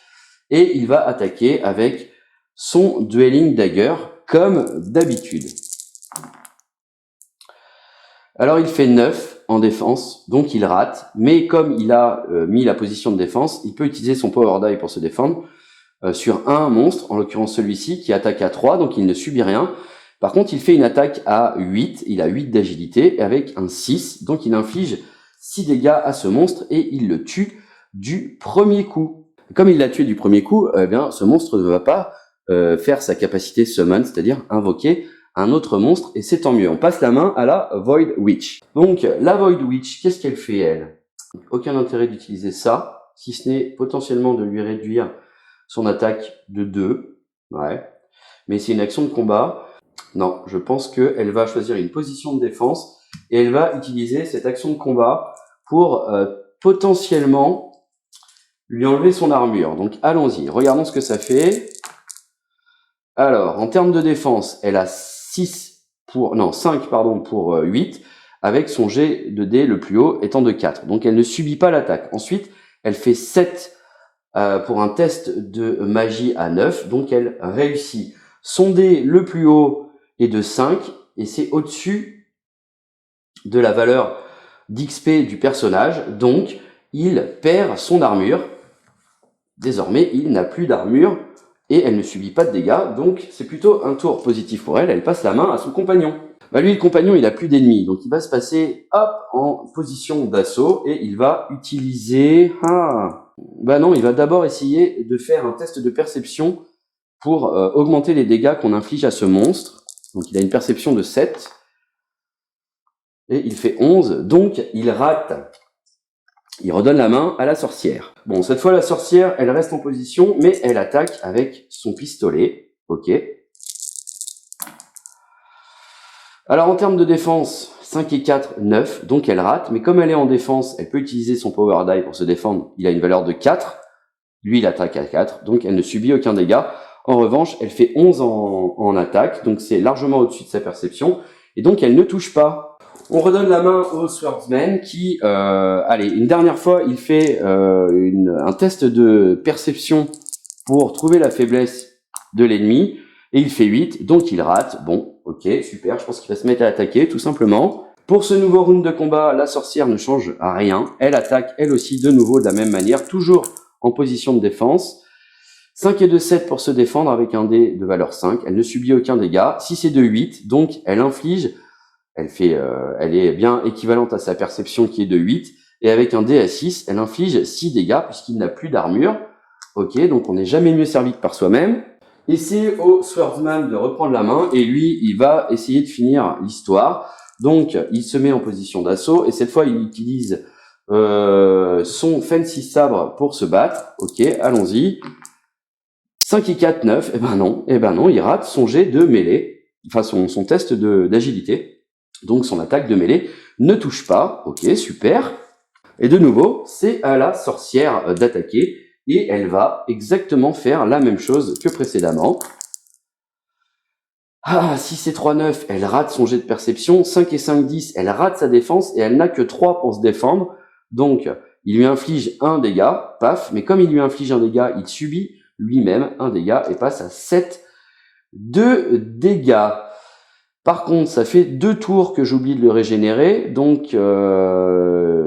et il va attaquer avec son Dueling Dagger comme d'habitude. Alors il fait 9 en défense, donc il rate, mais comme il a mis la position de défense, il peut utiliser son Power Die pour se défendre sur un monstre, en l'occurrence celui-ci, qui attaque à 3, donc il ne subit rien. Par contre, il fait une attaque à 8, il a 8 d'agilité, avec un 6, donc il inflige 6 dégâts à ce monstre, et il le tue du premier coup. Comme il l'a tué du premier coup, eh bien, ce monstre ne va pas faire sa capacité Summon, c'est-à-dire invoquer un autre monstre, et c'est tant mieux. On passe la main à la Void Witch. Donc, la Void Witch, qu'est-ce qu'elle fait, elle? Aucun intérêt d'utiliser ça, si ce n'est potentiellement de lui réduire son attaque de 2. Ouais. Mais c'est une action de combat. Non, je pense qu'elle va choisir une position de défense et elle va utiliser cette action de combat pour potentiellement lui enlever son armure. Donc allons-y, regardons ce que ça fait. Alors, en termes de défense, elle a 5 pour 8, avec son jet de dés le plus haut étant de 4. Donc elle ne subit pas l'attaque. Ensuite, elle fait 7 pour un test de magie à 9, donc elle réussit. Son dé le plus haut est de 5, et c'est au-dessus de la valeur d'XP du personnage, donc il perd son armure. Désormais, il n'a plus d'armure et elle ne subit pas de dégâts, donc c'est plutôt un tour positif pour elle. Elle passe la main à son compagnon. Bah lui, le compagnon, il a plus d'ennemis, donc il va se passer, hop, en position d'assaut et il va utiliser... Bah non, il va d'abord essayer de faire un test de perception pour augmenter les dégâts qu'on inflige à ce monstre. Donc il a une perception de 7 et il fait 11, donc il rate. Il redonne la main à la sorcière. Bon, cette fois, la sorcière, elle reste en position, mais elle attaque avec son pistolet. Ok. Alors, en termes de défense, 5 et 4, 9. Donc, elle rate. Mais comme elle est en défense, elle peut utiliser son power die pour se défendre. Il a une valeur de 4. Lui, il attaque à 4. Donc, elle ne subit aucun dégât. En revanche, elle fait 11 en attaque. Donc, c'est largement au-dessus de sa perception. Et donc, elle ne touche pas. On redonne la main au Swordsman qui, allez, une dernière fois, il fait un test de perception pour trouver la faiblesse de l'ennemi, et il fait 8, donc il rate. Bon, ok, super, je pense qu'il va se mettre à attaquer, tout simplement. Pour ce nouveau round de combat, la sorcière ne change rien, elle attaque elle aussi de nouveau de la même manière, toujours en position de défense. 5 et 2, 7 pour se défendre avec un dé de valeur 5, elle ne subit aucun dégât. 6 et 2, 8, donc elle inflige... elle est bien équivalente à sa perception qui est de 8. Et avec un dé à 6, elle inflige 6 dégâts puisqu'il n'a plus d'armure. Ok, donc on n'est jamais mieux servi que par soi-même. Et c'est au Swordsman de reprendre la main. Et lui, il va essayer de finir l'histoire. Donc, il se met en position d'assaut. Et cette fois, il utilise son Fancy Sabre pour se battre. Ok, allons-y. 5 et 4, 9. Eh ben non, il rate son jet de mêlée. Enfin, son test d'agilité. Donc son attaque de mêlée ne touche pas. Ok, super. Et de nouveau, c'est à la sorcière d'attaquer. Et elle va exactement faire la même chose que précédemment. 6 et 3, 9, elle rate son jet de perception. 5 et 5, 10, elle rate sa défense. Et elle n'a que 3 pour se défendre. Donc, il lui inflige un dégât. Paf. Mais comme il lui inflige un dégât, il subit lui-même un dégât et passe à 7 de dégâts. Par contre, ça fait 2 tours que j'oublie de le régénérer, donc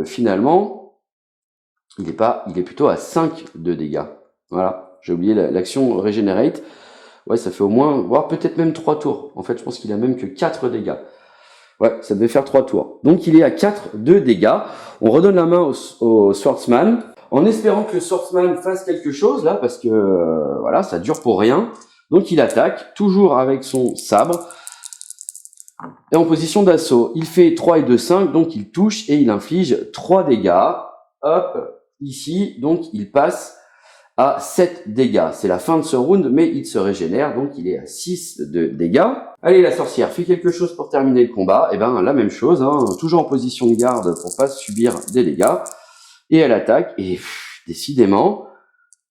finalement, il est plutôt à 5 de dégâts. Voilà, j'ai oublié l'action Regenerate. Ouais, ça fait au moins, voire peut-être même 3 tours. En fait, je pense qu'il a même que 4 dégâts. Ouais, ça devait faire 3 tours. Donc, il est à 4 de dégâts. On redonne la main au Swordsman, en espérant que le Swordsman fasse quelque chose, là, parce que, voilà, ça dure pour rien. Donc, il attaque, toujours avec son sabre. Et en position d'assaut, il fait 3 et 2, 5, donc il touche et il inflige 3 dégâts. Hop, ici, donc il passe à 7 dégâts. C'est la fin de ce round, mais il se régénère, donc il est à 6 de dégâts. Allez, la sorcière fait quelque chose pour terminer le combat. Et ben la même chose, hein, toujours en position de garde pour pas subir des dégâts. Et elle attaque, et décidément...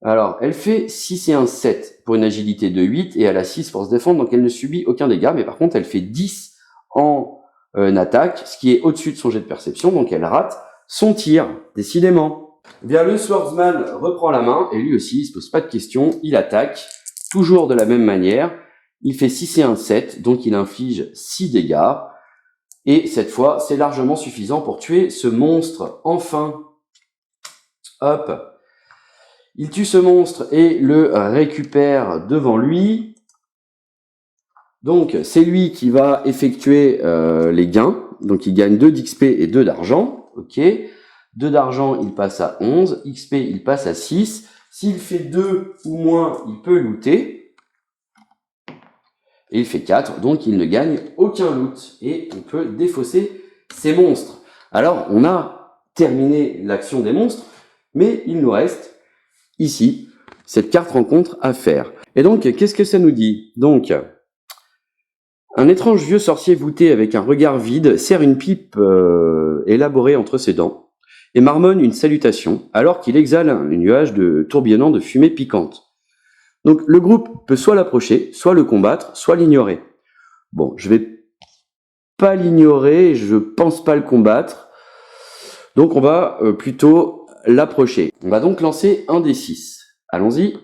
Alors, elle fait 6 et 1, 7 pour une agilité de 8, et elle a 6 pour se défendre, donc elle ne subit aucun dégât, mais par contre, elle fait 10 en attaque, ce qui est au-dessus de son jet de perception, donc elle rate son tir, décidément. Eh bien, le Swordsman reprend la main, et lui aussi, il se pose pas de questions, il attaque, toujours de la même manière, il fait 6 et 1, 7, donc il inflige 6 dégâts, et cette fois, c'est largement suffisant pour tuer ce monstre, enfin. Hop. Il tue ce monstre et le récupère devant lui. Donc, c'est lui qui va effectuer les gains. Donc, il gagne 2 d'XP et 2 d'argent. Ok. 2 d'argent, il passe à 11. XP, il passe à 6. S'il fait 2 ou moins, il peut looter. Et il fait 4, donc il ne gagne aucun loot. Et on peut défausser ces monstres. Alors, on a terminé l'action des monstres, mais il nous reste... ici, cette carte rencontre à faire. Et donc, qu'est-ce que ça nous dit? Donc, un étrange vieux sorcier voûté avec un regard vide serre une pipe élaborée entre ses dents et marmonne une salutation alors qu'il exhale un nuage de tourbillonnant de fumée piquante. Donc, le groupe peut soit l'approcher, soit le combattre, soit l'ignorer. Bon, je vais pas l'ignorer, je pense pas le combattre. Donc, on va plutôt l'approcher. On va donc lancer un des 6. Allons-y.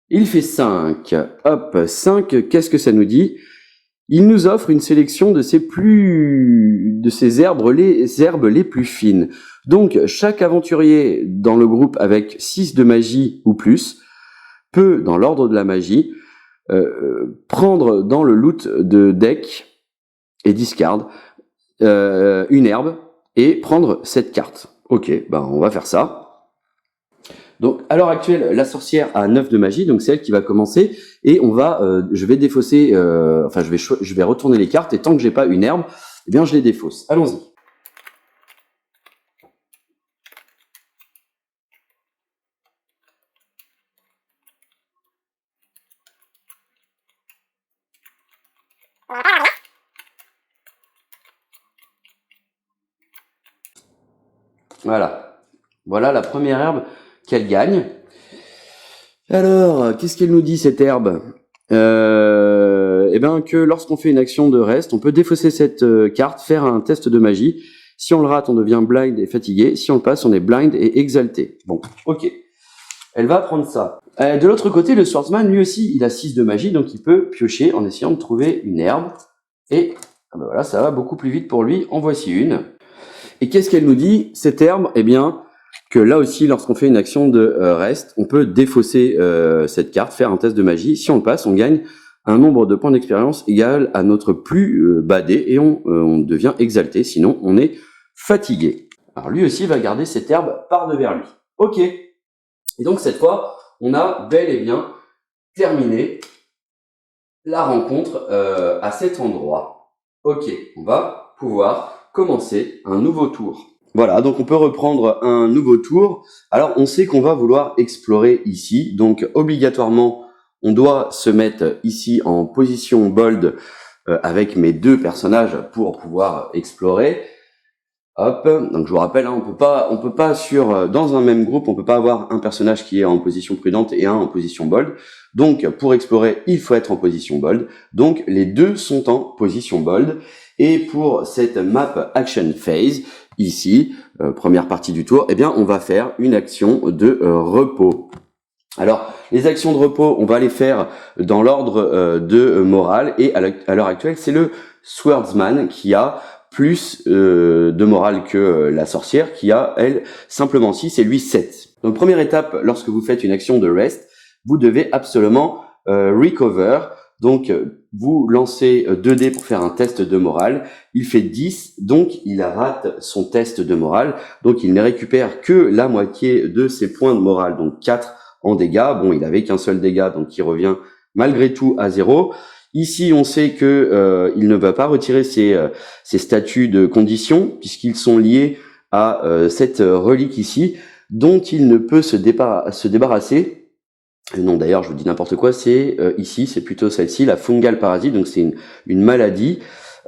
Il fait 5. Hop, 5, qu'est-ce que ça nous dit? Il nous offre une sélection de ces herbes les plus fines. Donc, chaque aventurier dans le groupe avec 6 de magie ou plus peut, dans l'ordre de la magie, prendre dans le loot de deck et discard une herbe et prendre cette carte. Ok, ben on va faire ça. Donc, à l'heure actuelle, la sorcière a 9 de magie, donc c'est elle qui va commencer, et je vais défausser, je vais retourner les cartes, et tant que j'ai pas une herbe, eh bien je les défausse. Allons-y. Voilà la première herbe qu'elle gagne. Alors, qu'est-ce qu'elle nous dit cette herbe? Eh bien que lorsqu'on fait une action de reste, on peut défausser cette carte, faire un test de magie. Si on le rate, on devient blind et fatigué. Si on le passe, on est blind et exalté. Bon, ok. Elle va prendre ça. De l'autre côté, le swordsman, lui aussi, il a 6 de magie, donc il peut piocher en essayant de trouver une herbe. Et voilà, ça va beaucoup plus vite pour lui. En voici une. Et qu'est-ce qu'elle nous dit, cette herbe? Eh bien, que là aussi, lorsqu'on fait une action de reste, on peut défausser cette carte, faire un test de magie. Si on le passe, on gagne un nombre de points d'expérience égal à notre plus bas dé et on devient exalté, sinon on est fatigué. Alors lui aussi va garder cette herbe par devers lui. Ok. Et donc cette fois, on a bel et bien terminé la rencontre à cet endroit. Ok, on va pouvoir commencer un nouveau tour. Voilà, donc on peut reprendre un nouveau tour. Alors on sait qu'on va vouloir explorer ici, donc obligatoirement on doit se mettre ici en position bold avec mes 2 personnages pour pouvoir explorer. Hop, donc je vous rappelle, hein, on peut pas dans un même groupe, on peut pas avoir un personnage qui est en position prudente et un en position bold. Donc pour explorer, il faut être en position bold. Donc les 2 sont en position bold. Et pour cette map action phase, ici, première partie du tour, eh bien on va faire une action de repos. Alors, les actions de repos, on va les faire dans l'ordre de morale, et à l'heure actuelle, c'est le swordsman qui a plus de morale que la sorcière, qui a, elle, simplement 6 et lui 7. Donc, première étape, lorsque vous faites une action de rest, vous devez absolument recover. Donc, vous lancez 2 dés pour faire un test de morale. Il fait 10, donc il rate son test de morale. Donc, il ne récupère que la moitié de ses points de morale, donc 4 en dégâts. Bon, il avait qu'un seul dégât, donc il revient malgré tout à 0. Ici, on sait que il ne va pas retirer ses statuts de condition, puisqu'ils sont liés à cette relique ici, dont il ne peut se débarrasser. Non, d'ailleurs, je vous dis n'importe quoi, c'est ici, c'est plutôt celle-ci, la fungal parasite, donc c'est une maladie,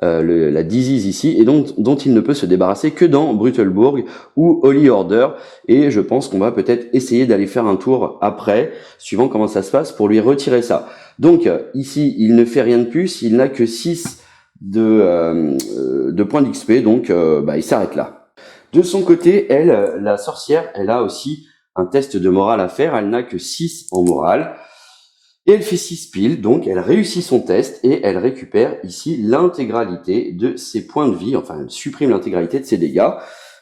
la disease ici, et dont il ne peut se débarrasser que dans Brutalburg ou Holy Order, et je pense qu'on va peut-être essayer d'aller faire un tour après, suivant comment ça se passe, pour lui retirer ça. Donc, ici, il ne fait rien de plus, il n'a que 6 de points d'XP, donc il s'arrête là. De son côté, elle, la sorcière, elle a aussi un test de morale à faire, elle n'a que 6 en morale, et elle fait 6 piles, donc elle réussit son test, et elle récupère ici l'intégralité de ses points de vie, enfin elle supprime l'intégralité de ses dégâts.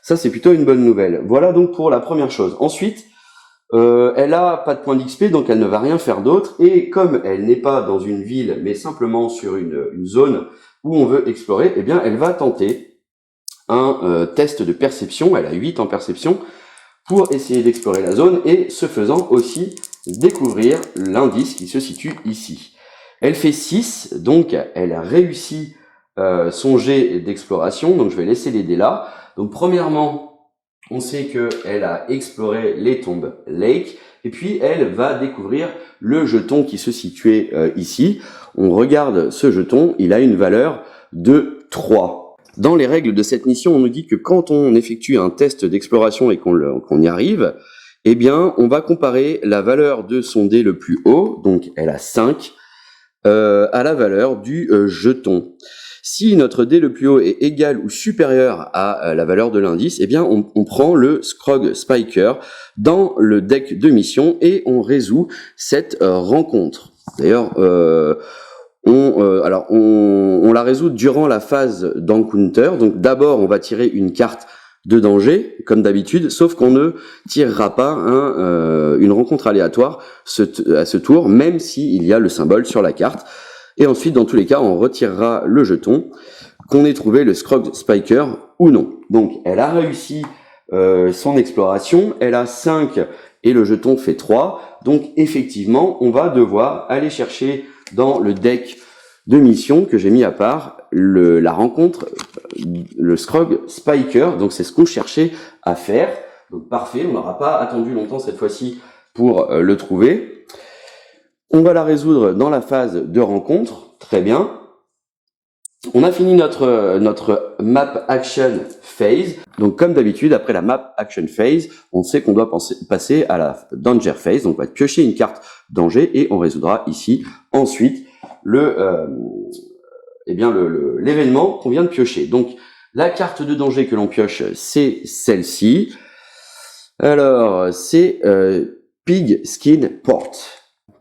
Ça c'est plutôt une bonne nouvelle. Voilà donc pour la première chose. Ensuite, elle a pas de points d'XP, donc elle ne va rien faire d'autre, et comme elle n'est pas dans une ville, mais simplement sur une zone où on veut explorer, eh bien elle va tenter un test de perception, elle a 8 en perception, pour essayer d'explorer la zone, et ce faisant aussi découvrir l'indice qui se situe ici. Elle fait 6, donc elle a réussi son jet d'exploration, donc je vais laisser les dés là. Donc premièrement, on sait qu'elle a exploré les tombes Lake, et puis elle va découvrir le jeton qui se situait ici. On regarde ce jeton, il a une valeur de 3. Dans les règles de cette mission, on nous dit que quand on effectue un test d'exploration et qu'on y arrive, eh bien, on va comparer la valeur de son dé le plus haut, donc elle a 5, à la valeur du jeton. Si notre dé le plus haut est égal ou supérieur à la valeur de l'indice, eh bien, on prend le Scrog Spiker dans le deck de mission et on résout cette rencontre. D'ailleurs, on on la résout durant la phase d'encounter. Donc d'abord, on va tirer une carte de danger, comme d'habitude, sauf qu'on ne tirera pas une rencontre aléatoire à ce tour, même s'il y a le symbole sur la carte. Et ensuite, dans tous les cas, on retirera le jeton, qu'on ait trouvé le Scrog Spiker ou non. Donc, elle a réussi son exploration, elle a 5 et le jeton fait 3. Donc, effectivement, on va devoir aller chercher dans le deck de mission que j'ai mis à part la rencontre, le Scrog Spiker. Donc, c'est ce qu'on cherchait à faire. Donc, parfait, on n'aura pas attendu longtemps cette fois-ci pour le trouver. On va la résoudre dans la phase de rencontre. Très bien. On a fini notre map action phase. Donc, comme d'habitude, après la map action phase, on sait qu'on doit passer à la danger phase. Donc, on va piocher une carte danger et on résoudra ici ensuite l'événement qu'on vient de piocher. Donc, la carte de danger que l'on pioche, c'est celle-ci. Alors, c'est Pigskin Port.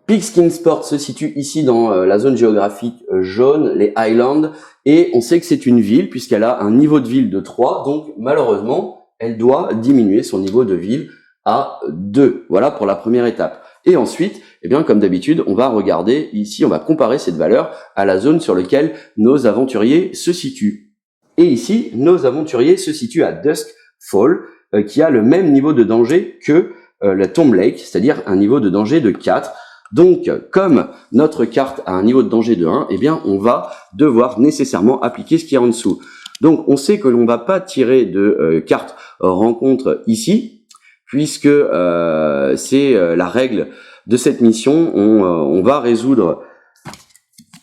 Pigskin Port se situe ici dans la zone géographique jaune, les Highlands, et on sait que c'est une ville puisqu'elle a un niveau de ville de 3, donc malheureusement, elle doit diminuer son niveau de ville à 2. Voilà pour la première étape. Et ensuite, eh bien, comme d'habitude, on va regarder ici, on va comparer cette valeur à la zone sur laquelle nos aventuriers se situent. Et ici, nos aventuriers se situent à Duskfall, qui a le même niveau de danger que la Tomb Lake, c'est-à-dire un niveau de danger de 4. Donc, comme notre carte a un niveau de danger de 1, eh bien, on va devoir nécessairement appliquer ce qui est en dessous. Donc, on sait que l'on va pas tirer de carte rencontre ici, puisque c'est la règle de cette mission. On va résoudre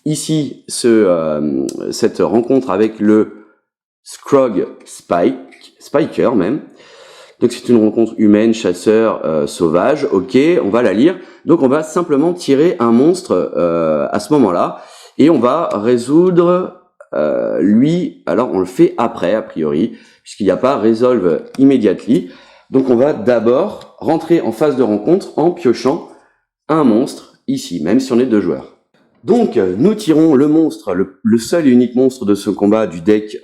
ici cette rencontre avec le Scrog Spiker même. Donc c'est une rencontre humaine, chasseur, sauvage. Ok, on va la lire. Donc on va simplement tirer un monstre à ce moment-là et on va résoudre lui. Alors on le fait après a priori puisqu'il n'y a pas resolve immediately. Donc on va d'abord rentrer en phase de rencontre en piochant un monstre ici, même si on est 2 joueurs. Donc nous tirons le monstre, le seul et unique monstre de ce combat du deck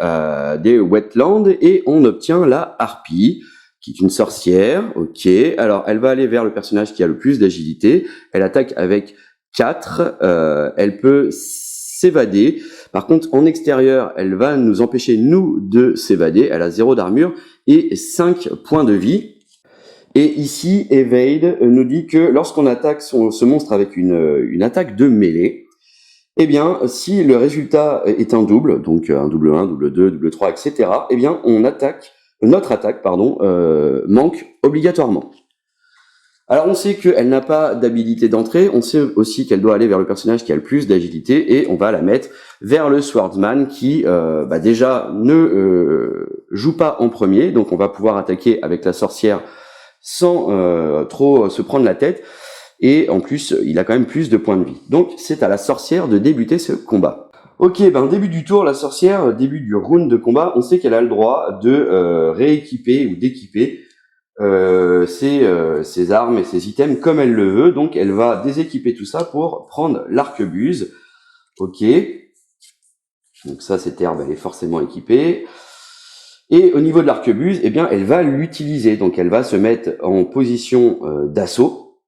des Wetlands et on obtient la harpie, qui est une sorcière. Ok, alors elle va aller vers le personnage qui a le plus d'agilité. Elle attaque avec 4. Elle peut s'évader. Par contre, en extérieur, elle va nous empêcher, nous, de s'évader. Elle a 0 d'armure et 5 points de vie. Et ici, Evade nous dit que lorsqu'on attaque ce monstre avec une attaque de mêlée, eh bien, si le résultat est un double, donc un double 1, double 2, double 3, etc., eh bien, notre attaque manque obligatoirement. Alors on sait qu'elle n'a pas d'habilité d'entrée, on sait aussi qu'elle doit aller vers le personnage qui a le plus d'agilité et on va la mettre vers le Swordsman qui déjà ne joue pas en premier, donc on va pouvoir attaquer avec la sorcière sans trop se prendre la tête et en plus il a quand même plus de points de vie. Donc c'est à la sorcière de débuter ce combat. Ok, début du tour, la sorcière, début du round de combat, on sait qu'elle a le droit de rééquiper ou d'équiper ses armes et ses items comme elle le veut. Donc elle va déséquiper tout ça pour prendre l'arquebuse. Ok, donc ça cette herbe elle est forcément équipée. Et au niveau de l'arquebuse, eh bien elle va l'utiliser. Donc elle va se mettre en position d'assaut.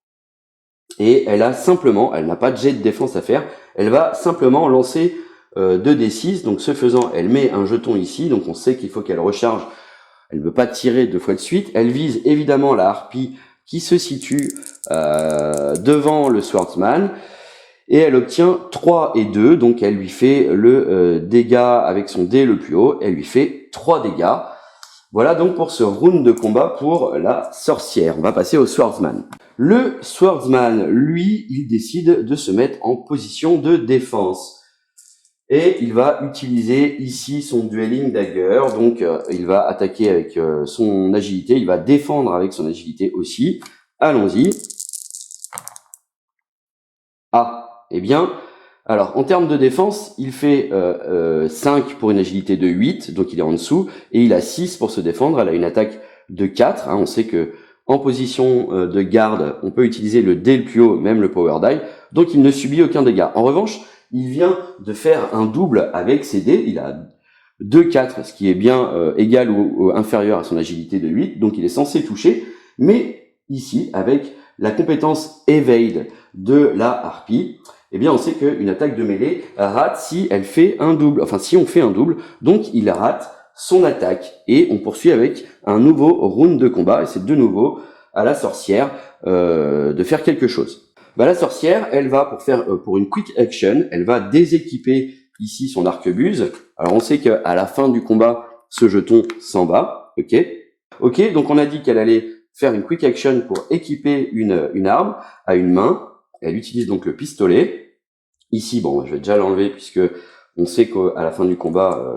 Et elle n'a pas de jet de défense à faire. Elle va simplement lancer 2d6, donc ce faisant, elle met un jeton ici, donc on sait qu'il faut qu'elle recharge, elle ne veut pas tirer 2 fois de suite, elle vise évidemment la harpie qui se situe devant le Swordsman, et elle obtient 3 et 2, donc elle lui fait le dégât avec son dé le plus haut, elle lui fait 3 dégâts. Voilà donc pour ce round de combat pour la sorcière. On va passer au Swordsman. Le Swordsman, lui, il décide de se mettre en position de défense. Et il va utiliser ici son Dueling Dagger, donc il va attaquer avec son agilité, il va défendre avec son agilité aussi. Allons-y. Ah, eh bien, alors en termes de défense, il fait 5 pour une agilité de 8, donc il est en dessous, et il a 6 pour se défendre, elle a une attaque de 4, on sait que en position de garde, on peut utiliser le dé le plus haut, même le Power Die, donc il ne subit aucun dégât. En revanche, il vient de faire un double avec ses dés. Il a 2-4, ce qui est bien égal ou inférieur à son agilité de 8, donc il est censé toucher. Mais ici, avec la compétence Evade de la harpie, eh bien on sait qu'une attaque de mêlée rate si elle fait un double, enfin si on fait un double, donc il rate son attaque. Et on poursuit avec un nouveau round de combat, et c'est de nouveau à la sorcière de faire quelque chose. Bah, la sorcière, elle va pour une quick action, elle va déséquiper ici son arquebuse. Alors on sait qu'à la fin du combat, ce jeton s'en va, ok, donc on a dit qu'elle allait faire une quick action pour équiper une arme à une main. Elle utilise donc le pistolet. Ici, bon, je vais déjà l'enlever puisque on sait qu'à la fin du combat,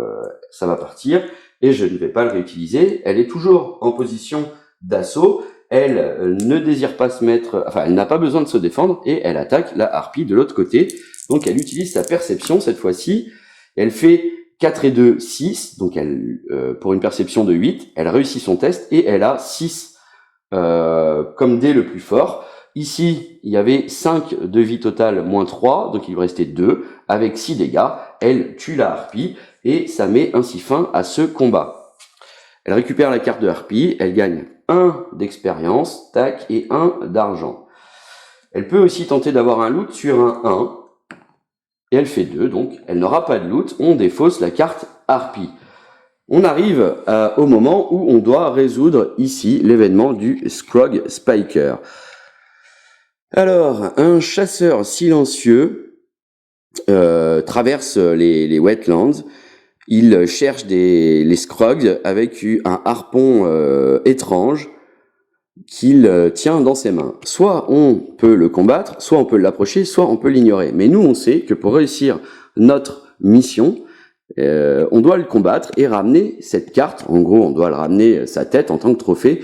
ça va partir et je ne vais pas le réutiliser. Elle est toujours en position d'assaut. Elle ne désire pas se mettre, enfin, elle n'a pas besoin de se défendre et elle attaque la harpie de l'autre côté. Donc, elle utilise sa perception cette fois-ci. Elle fait 4 et 2, 6. Donc, elle, pour une perception de 8, elle réussit son test et elle a 6 comme dé le plus fort. Ici, il y avait 5 de vie totale moins 3, donc il lui restait 2. Avec 6 dégâts, elle tue la harpie et ça met ainsi fin à ce combat. Elle récupère la carte de harpie, elle gagne 1 d'expérience, tac, et 1 d'argent. Elle peut aussi tenter d'avoir un loot sur un 1, et elle fait 2, donc elle n'aura pas de loot, on défausse la carte harpie. On arrive au moment où on doit résoudre ici l'événement du Scrog Spiker. Alors, un chasseur silencieux traverse les wetlands. Il cherche les Scrogs avec un harpon étrange qu'il tient dans ses mains. Soit on peut le combattre, soit on peut l'approcher, soit on peut l'ignorer. Mais nous, on sait que pour réussir notre mission, on doit le combattre et ramener cette carte. En gros, on doit le ramener sa tête en tant que trophée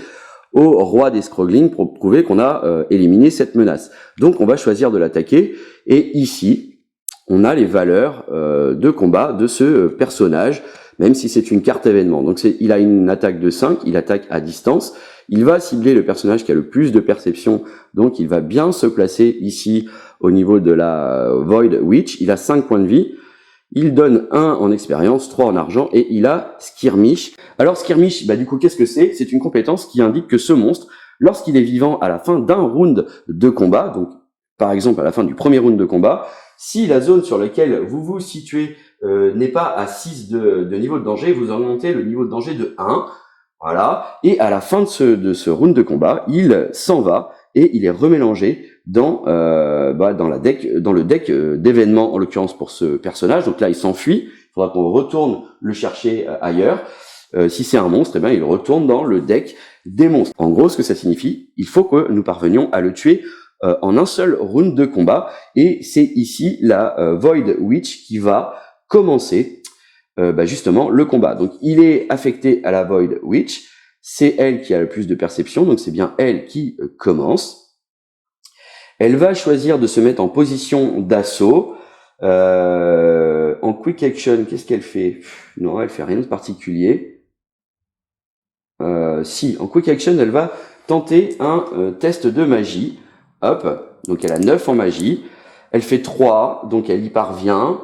au roi des Scroglings pour prouver qu'on a éliminé cette menace. Donc, on va choisir de l'attaquer. Et ici, on a les valeurs de combat de ce personnage, même si c'est une carte événement. Donc, il a une attaque de 5, il attaque à distance. Il va cibler le personnage qui a le plus de perception, donc il va bien se placer ici au niveau de la Void Witch. Il a 5 points de vie. Il donne 1 en expérience, 3 en argent, et il a Skirmish. Alors Skirmish, du coup, qu'est-ce que c'est? C'est une compétence qui indique que ce monstre, lorsqu'il est vivant à la fin d'un round de combat, donc par exemple à la fin du premier round de combat, si la zone sur laquelle vous vous situez n'est pas à 6 de niveau de danger, vous augmentez le niveau de danger de 1. Voilà. Et à la fin de ce round de combat, il s'en va et il est remélangé dans le deck d'événements, en l'occurrence pour ce personnage. Donc là, il s'enfuit. Il faudra qu'on retourne le chercher ailleurs. Si c'est un monstre, il retourne dans le deck des monstres. En gros, ce que ça signifie, il faut que nous parvenions à le tuer en un seul round de combat. Et c'est ici la Void Witch qui va commencer justement le combat. Donc il est affecté à la Void Witch, c'est elle qui a le plus de perception, donc c'est bien elle qui commence. Elle va choisir de se mettre en position d'assaut. En quick action, qu'est-ce qu'elle fait? Non, elle fait rien de particulier. Si, en quick action, elle va tenter un test de magie. Hop, donc elle a 9 en magie. Elle fait 3, donc elle y parvient.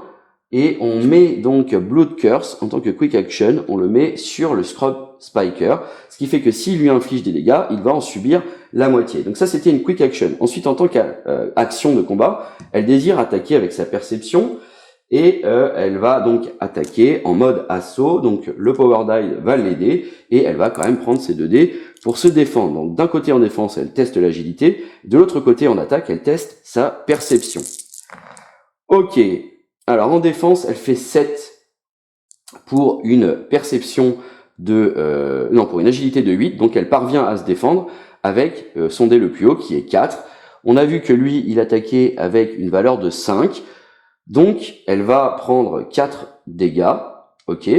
Et on met donc Blood Curse en tant que quick action, on le met sur le Scrog Spiker, ce qui fait que s'il lui inflige des dégâts, il va en subir la moitié. Donc ça, c'était une quick action. Ensuite, en tant qu'action de combat, elle désire attaquer avec sa perception et elle va donc attaquer en mode assaut. Donc le Power Die va l'aider et elle va quand même prendre ses 2 dés pour se défendre. Donc d'un côté en défense, elle teste l'agilité, de l'autre côté en attaque, elle teste sa perception. Ok. Alors en défense, elle fait 7 pour une perception pour une agilité de 8, donc elle parvient à se défendre avec son dé le plus haut qui est 4. On a vu que lui, il attaquait avec une valeur de 5, donc elle va prendre 4 dégâts, ok.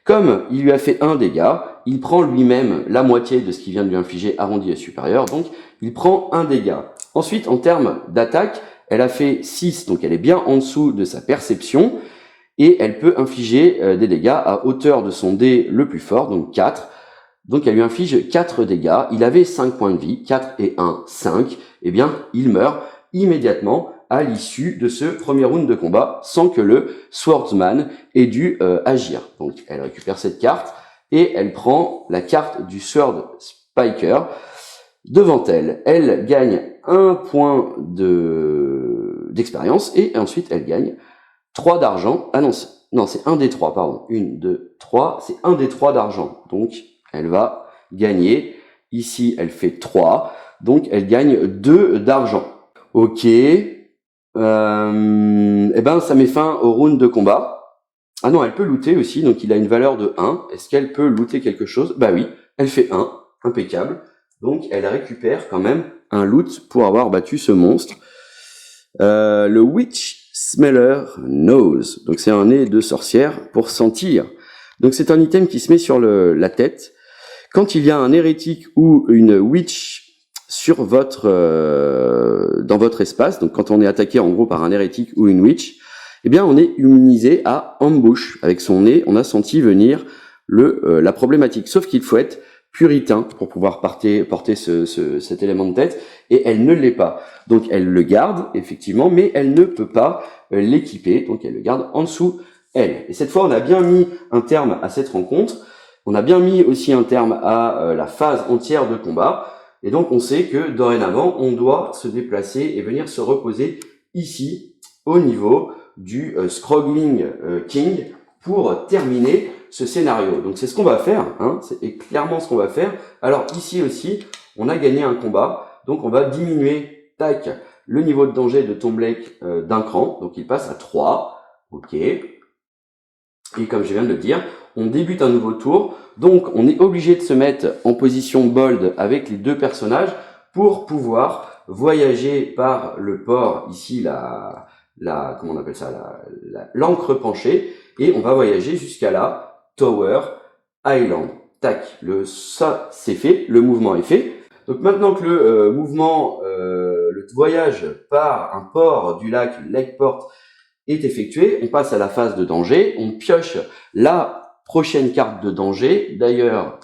Comme il lui a fait 1 dégât, il prend lui-même la moitié de ce qu'il vient de lui infliger arrondi à supérieur, donc il prend 1 dégât. Ensuite, en termes d'attaque, elle a fait 6, donc elle est bien en dessous de sa perception, et elle peut infliger des dégâts à hauteur de son dé le plus fort, donc 4. Donc elle lui inflige 4 dégâts, il avait 5 points de vie, 4 et 1, 5, eh bien il meurt immédiatement à l'issue de ce premier round de combat sans que le Swordsman ait dû agir. Donc elle récupère cette carte et elle prend la carte du Sword Spiker devant elle. Elle gagne un point d'expérience et ensuite elle gagne 3 d'argent. Ah non, c'est 1 des 3, pardon. 1, 2, 3, c'est 1 des 3 d'argent. Donc elle va gagner. Ici, elle fait 3. Donc elle gagne 2 d'argent. Ok. Eh ben, ça met fin au round de combat. Ah non, elle peut looter aussi, donc il a une valeur de 1. Est-ce qu'elle peut looter quelque chose? Bah oui, elle fait 1. Impeccable. Donc elle récupère quand même un loot pour avoir battu ce monstre. Le Witch Smeller Nose. Donc c'est un nez de sorcière pour sentir. Donc c'est un item qui se met sur la tête. Quand il y a un hérétique ou une witch sur votre dans votre espace, donc quand on est attaqué en gros par un hérétique ou une witch, eh bien on est immunisé à ambush. Avec son nez, on a senti venir la problématique. Sauf qu'il faut être puritain pour pouvoir porter cet élément de tête, et elle ne l'est pas. Donc elle le garde, effectivement, mais elle ne peut pas l'équiper, donc elle le garde en dessous elle. Et cette fois, on a bien mis un terme à cette rencontre, on a bien mis aussi un terme à la phase entière de combat, et donc on sait que dorénavant, on doit se déplacer et venir se reposer ici, au niveau du Scroggling King, pour terminer ce scénario. Donc c'est ce qu'on va faire, hein, c'est clairement ce qu'on va faire. Alors ici aussi, on a gagné un combat, donc on va diminuer, tac, le niveau de danger de Tom Blake d'un cran, donc il passe à 3, ok. Et comme je viens de le dire, on débute un nouveau tour, donc on est obligé de se mettre en position bold avec les deux personnages pour pouvoir voyager par le port, ici comment on appelle ça, l'ancre penchée, et on va voyager jusqu'à la Tower Island. Tac, ça c'est fait, le mouvement est fait. Donc maintenant que le voyage par un port du lac Lakeport est effectué, on passe à la phase de danger, on pioche la prochaine carte de danger. D'ailleurs,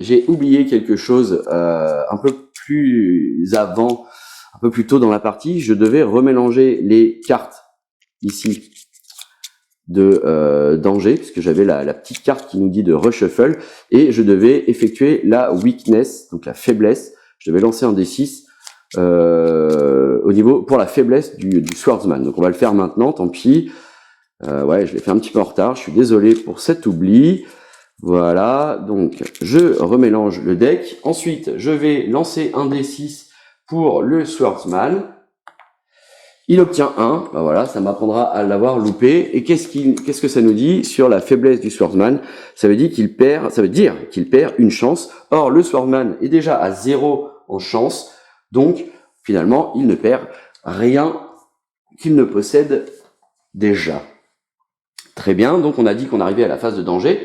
j'ai oublié quelque chose un peu plus avant, un peu plus tôt dans la partie, je devais remélanger les cartes ici de danger, puisque j'avais la petite carte qui nous dit de reshuffle, et je devais effectuer la weakness, donc la faiblesse. Je devais lancer un D6 au niveau pour la faiblesse du Swordsman. Donc on va le faire maintenant, tant pis. Ouais, je l'ai fait un petit peu en retard, je suis désolé pour cet oubli. Voilà, donc je remélange le deck. Ensuite, je vais lancer un D6 pour le Swordsman. Il obtient 1, ben voilà, ça m'apprendra à l'avoir loupé. Et qu'est-ce que ça nous dit sur la faiblesse du Swordsman? Ça veut dire qu'il perd une chance. Or, le Swordsman est déjà à 0 en chance, donc finalement, il ne perd rien qu'il ne possède déjà. Très bien, donc on a dit qu'on arrivait à la phase de danger.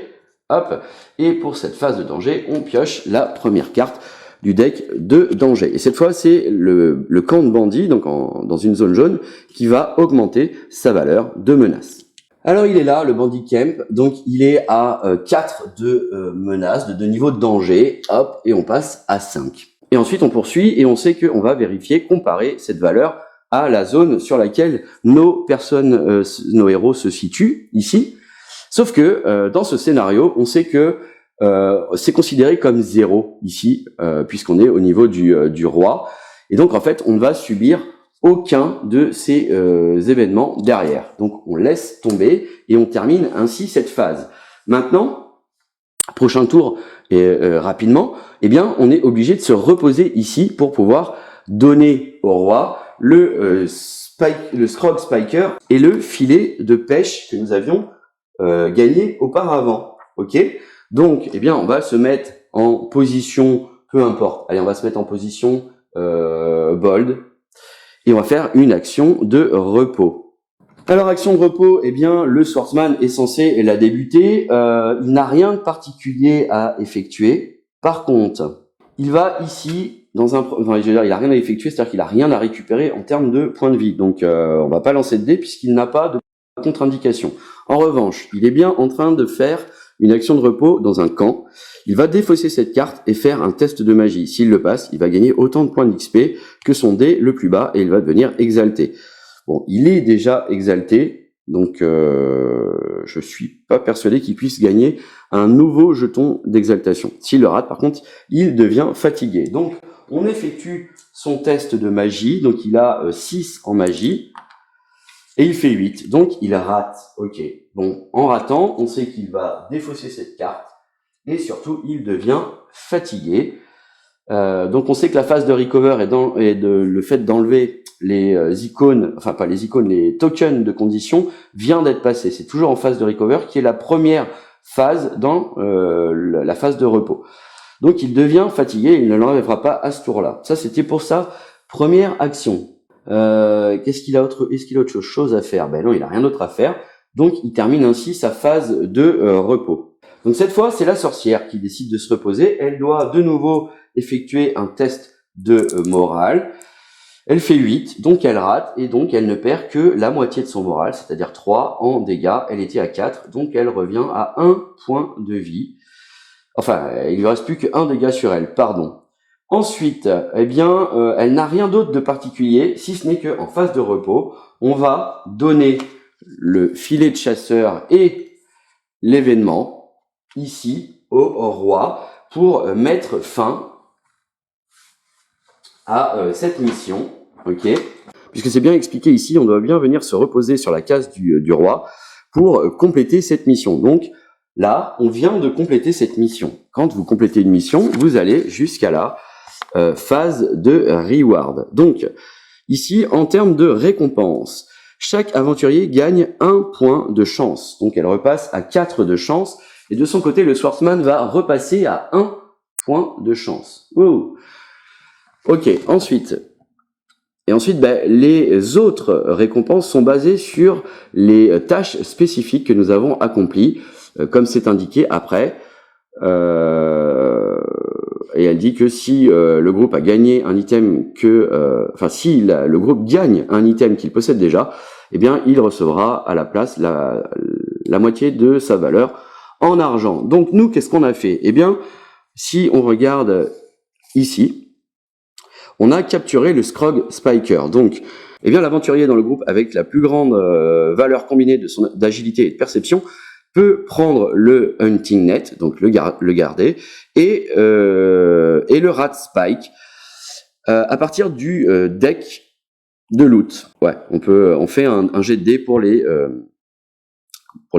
Hop, et pour cette phase de danger, on pioche la première carte du deck de danger. Et cette fois, c'est le camp de bandits, donc dans une zone jaune, qui va augmenter sa valeur de menace. Alors il est là, le bandit camp, donc il est à 4 de menace, de niveau de danger, hop, et on passe à 5. Et ensuite on poursuit, et on sait qu'on va vérifier, comparer cette valeur à la zone sur laquelle nos héros se situent, ici. Sauf que dans ce scénario, on sait que c'est considéré comme 0 ici, puisqu'on est au niveau du roi. Et donc, en fait, on ne va subir aucun de ces événements derrière. Donc, on laisse tomber et on termine ainsi cette phase. Maintenant, prochain tour, et rapidement, eh bien, on est obligé de se reposer ici pour pouvoir donner au roi le Scrog Spiker et le filet de pêche que nous avions gagné auparavant. Ok? Donc, eh bien, on va se mettre en position, peu importe. Allez, on va se mettre en position bold et on va faire une action de repos. Alors, action de repos, eh bien, le Swordsman est censé la débuter. Il n'a rien de particulier à effectuer. Par contre, il va ici il a rien à effectuer, c'est-à-dire qu'il a rien à récupérer en termes de points de vie. Donc, on va pas lancer de dés puisqu'il n'a pas de contre-indication. En revanche, il est bien en train de faire une action de repos dans un camp. Il va défausser cette carte et faire un test de magie. S'il le passe, il va gagner autant de points d'XP que son dé le plus bas et il va devenir exalté. Bon, il est déjà exalté, donc je suis pas persuadé qu'il puisse gagner un nouveau jeton d'exaltation. S'il le rate, par contre, il devient fatigué. Donc, on effectue son test de magie, donc il a 6 en magie, et il fait 8, donc il rate. Ok, bon, en ratant, on sait qu'il va défausser cette carte, et surtout, il devient fatigué. Donc on sait que la phase de recover et le fait d'enlever les icônes, enfin pas les icônes, les tokens de condition vient d'être passé. C'est toujours en phase de recover qui est la première phase dans la phase de repos. Donc il devient fatigué, il ne l'enlèvera pas à ce tour-là. Ça c'était pour sa première action. Qu'est-ce qu'il a autre Est-ce qu'il a autre chose à faire? Ben non, il a rien d'autre à faire. Donc il termine ainsi sa phase de repos. Donc cette fois, c'est la sorcière qui décide de se reposer. Elle doit de nouveau effectuer un test de morale. Elle fait 8, donc elle rate, et donc elle ne perd que la moitié de son moral, c'est-à-dire 3 en dégâts. Elle était à 4, donc elle revient à 1 point de vie. Enfin, il ne lui reste plus qu'un dégât sur elle, pardon. Ensuite, eh bien, elle n'a rien d'autre de particulier, si ce n'est qu'en phase de repos, on va donner le filet de chasseur et l'événement ici au roi pour mettre fin à cette mission, ok? Puisque c'est bien expliqué ici, on doit bien venir se reposer sur la case du roi pour compléter cette mission. Donc là, on vient de compléter cette mission. Quand vous complétez une mission, vous allez jusqu'à la phase de reward. Donc ici, en termes de récompense, chaque aventurier gagne 1 point de chance. Donc elle repasse à 4 de chance. Et de son côté, le swordsman va repasser à 1 point de chance. Wow. Ok, ensuite, les autres récompenses sont basées sur les tâches spécifiques que nous avons accomplies, comme c'est indiqué après. Et elle dit que si le groupe a gagné un item si le groupe gagne un item qu'il possède déjà, eh bien, il recevra à la place la moitié de sa valeur en argent. Donc nous, qu'est-ce qu'on a fait? Eh bien, si on regarde ici, on a capturé le Scrog Spiker. Donc, eh bien, l'aventurier dans le groupe avec la plus grande valeur combinée d'agilité et de perception peut prendre le Hunting Net, donc le garder, et le Rat Spike à partir du deck de loot. Ouais, on fait un jet de dés pour les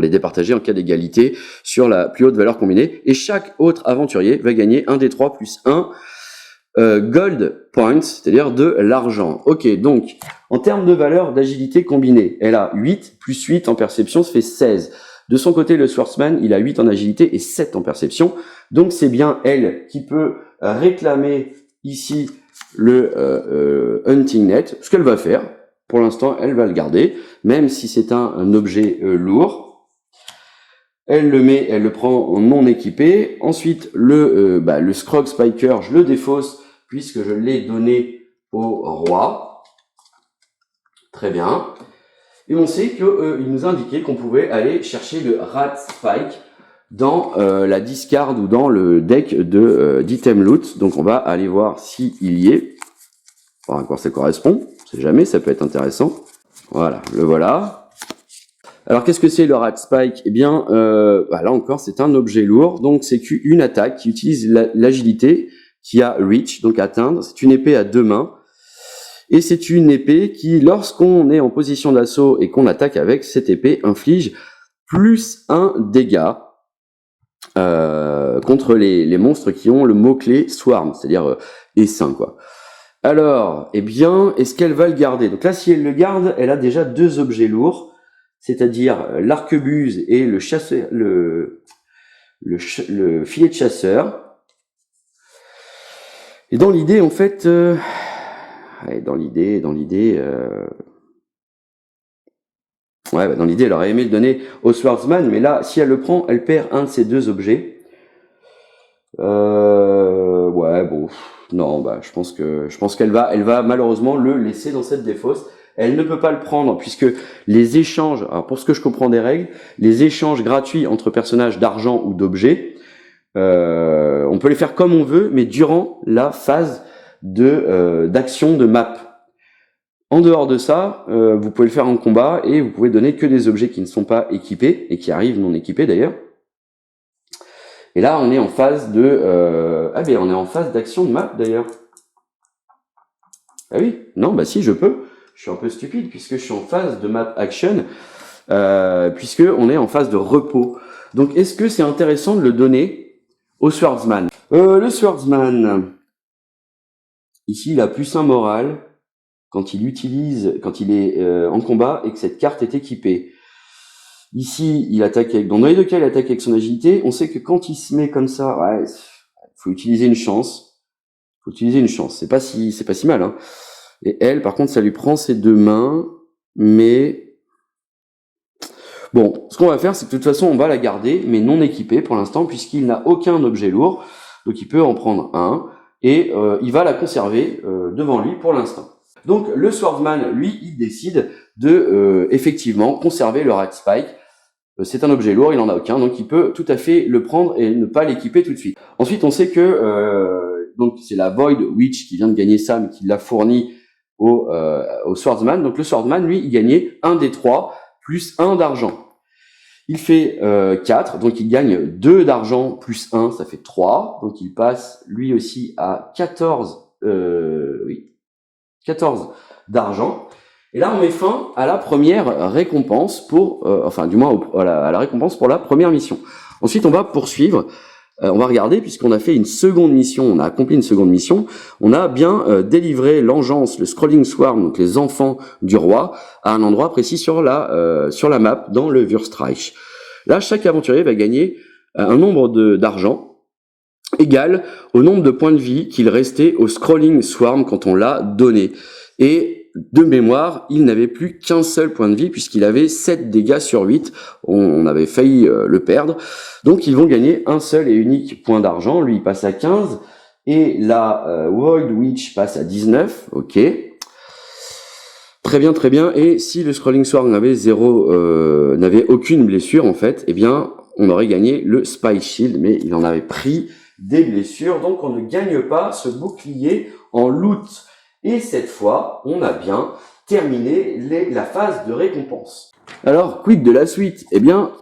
départager en cas d'égalité sur la plus haute valeur combinée. Et chaque autre aventurier va gagner un D3 plus 1 gold points, c'est-à-dire de l'argent. Ok, donc en termes de valeur d'agilité combinée, elle a 8 plus 8 en perception, ça fait 16. De son côté, le swordsman, il a 8 en agilité et 7 en perception. Donc c'est bien elle qui peut réclamer ici le hunting net. Ce qu'elle va faire, pour l'instant, elle va le garder, même si c'est un objet lourd. Elle le prend non équipé. Ensuite, le Scrog Spiker, je le défausse puisque je l'ai donné au roi. Très bien. Et on sait qu'il nous indiquait qu'on pouvait aller chercher le Rat Spike dans la discard ou dans le deck d'item loot. Donc on va aller voir s'il y est. Voir à quoi ça correspond. On sait jamais, ça peut être intéressant. Voilà, le voilà. Alors qu'est-ce que c'est le Rat Spike? Eh bien, là encore, c'est un objet lourd. Donc c'est une attaque qui utilise l'agilité, qui a reach, donc atteindre. C'est une épée à 2 mains. Et c'est une épée qui, lorsqu'on est en position d'assaut et qu'on attaque avec cette épée, inflige plus 1 dégât contre les monstres qui ont le mot-clé Swarm, c'est-à-dire essaim, quoi. Alors, eh bien, est-ce qu'elle va le garder? Donc là, si elle le garde, elle a déjà 2 objets lourds, c'est-à-dire l'arquebuse et le chasseur, le filet de chasseur. Et dans l'idée, en fait... dans l'idée, elle aurait aimé le donner au swordsman, mais là, si elle le prend, elle perd un de ces 2 objets. Je pense qu'elle va malheureusement le laisser dans cette défausse. Elle ne peut pas le prendre puisque les échanges, alors pour ce que je comprends des règles, les échanges gratuits entre personnages d'argent ou d'objets, on peut les faire comme on veut, mais durant la phase d'action de map. En dehors de ça, vous pouvez le faire en combat et vous pouvez donner que des objets qui ne sont pas équipés et qui arrivent non équipés d'ailleurs. Et là, on est en phase de... Ah ben, on est en phase d'action de map d'ailleurs. Ah oui, non, bah si, je peux. Je suis un peu stupide puisque je suis en phase de map action, puisque on est en phase de repos. Donc, est-ce que c'est intéressant de le donner au Swordsman? Le Swordsman, ici, il a +1 moral quand il est en combat et que cette carte est équipée. Ici, il attaque dans les deux cas, il attaque avec son agilité. On sait que quand il se met comme ça, ouais, faut utiliser une chance. C'est pas si mal, hein. Et elle, par contre, ça lui prend ses 2 mains, mais bon, ce qu'on va faire, c'est que de toute façon, on va la garder, mais non équipée pour l'instant, puisqu'il n'a aucun objet lourd. Donc, il peut en prendre un et il va la conserver devant lui pour l'instant. Donc, le Swordsman, lui, il décide de effectivement conserver le Rat Spike. C'est un objet lourd, il n'en a aucun, donc il peut tout à fait le prendre et ne pas l'équiper tout de suite. Ensuite, on sait que donc c'est la Void Witch qui vient de gagner ça, mais qui l'a fourni au Swordsman. Donc le Swordsman, lui, il gagnait 1 des 3 plus 1 d'argent. Il fait 4, donc il gagne 2 d'argent plus 1, ça fait 3. Donc il passe lui aussi à 14 d'argent. Et là, on met fin à la première récompense pour, enfin, du moins à la récompense pour la première mission. Ensuite, on va poursuivre. On va regarder, puisqu'on a fait une seconde mission, on a accompli une seconde mission, on a bien délivré l'engeance, le Scrolling Swarm, donc les enfants du roi, à un endroit précis sur la map, dans le Würstreich. Là, chaque aventurier va gagner un nombre d'argent égal au nombre de points de vie qu'il restait au Scrolling Swarm quand on l'a donné. Et de mémoire, il n'avait plus qu'un seul point de vie puisqu'il avait 7 dégâts sur 8. On avait failli le perdre. Donc ils vont gagner un seul et unique point d'argent. Lui, il passe à 15. Et la Void Witch passe à 19. Ok. Très bien, très bien. Et si le Scrolling Sword n'avait aucune blessure, en fait, eh bien, on aurait gagné le Spy Shield. Mais il en avait pris des blessures. Donc on ne gagne pas ce bouclier en loot. Et cette fois, on a bien terminé la phase de récompense. Alors, quid de la suite? Eh bien,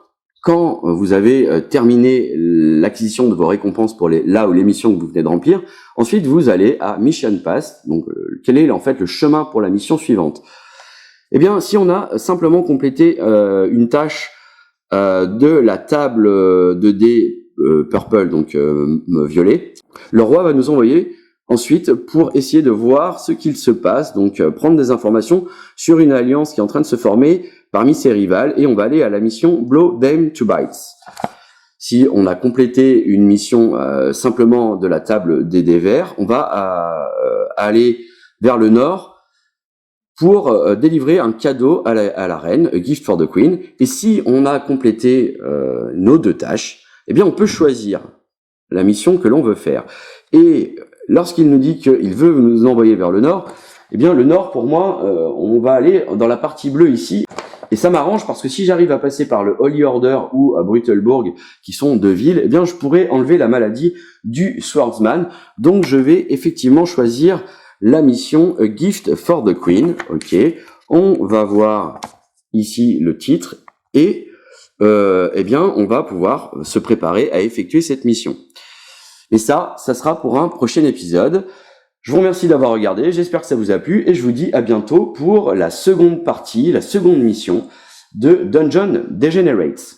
quand vous avez terminé l'acquisition de vos récompenses pour les missions que vous venez de remplir, ensuite vous allez à Mission Pass. Donc, quel est en fait le chemin pour la mission suivante? Eh bien, si on a simplement complété une tâche de la table de dés purple, donc violet, le roi va nous envoyer ensuite pour essayer de voir ce qu'il se passe, donc prendre des informations sur une alliance qui est en train de se former parmi ses rivales, et on va aller à la mission Blow Them to Bites. Si on a complété une mission simplement de la table des dés verts, on va aller vers le nord pour délivrer un cadeau à la reine, a gift for the queen. Et si on a complété nos 2 tâches, eh bien on peut choisir la mission que l'on veut faire. Et lorsqu'il nous dit qu'il veut nous envoyer vers le nord, eh bien le nord, pour moi, on va aller dans la partie bleue ici. Et ça m'arrange parce que si j'arrive à passer par le Holy Order ou à Brutelbourg, qui sont 2 villes, eh bien je pourrais enlever la maladie du Swordsman. Donc je vais effectivement choisir la mission A Gift for the Queen. Ok, on va voir ici le titre et eh bien on va pouvoir se préparer à effectuer cette mission. Et ça sera pour un prochain épisode. Je vous remercie d'avoir regardé, j'espère que ça vous a plu, et je vous dis à bientôt pour la seconde partie, la seconde mission de Dungeon Degenerates.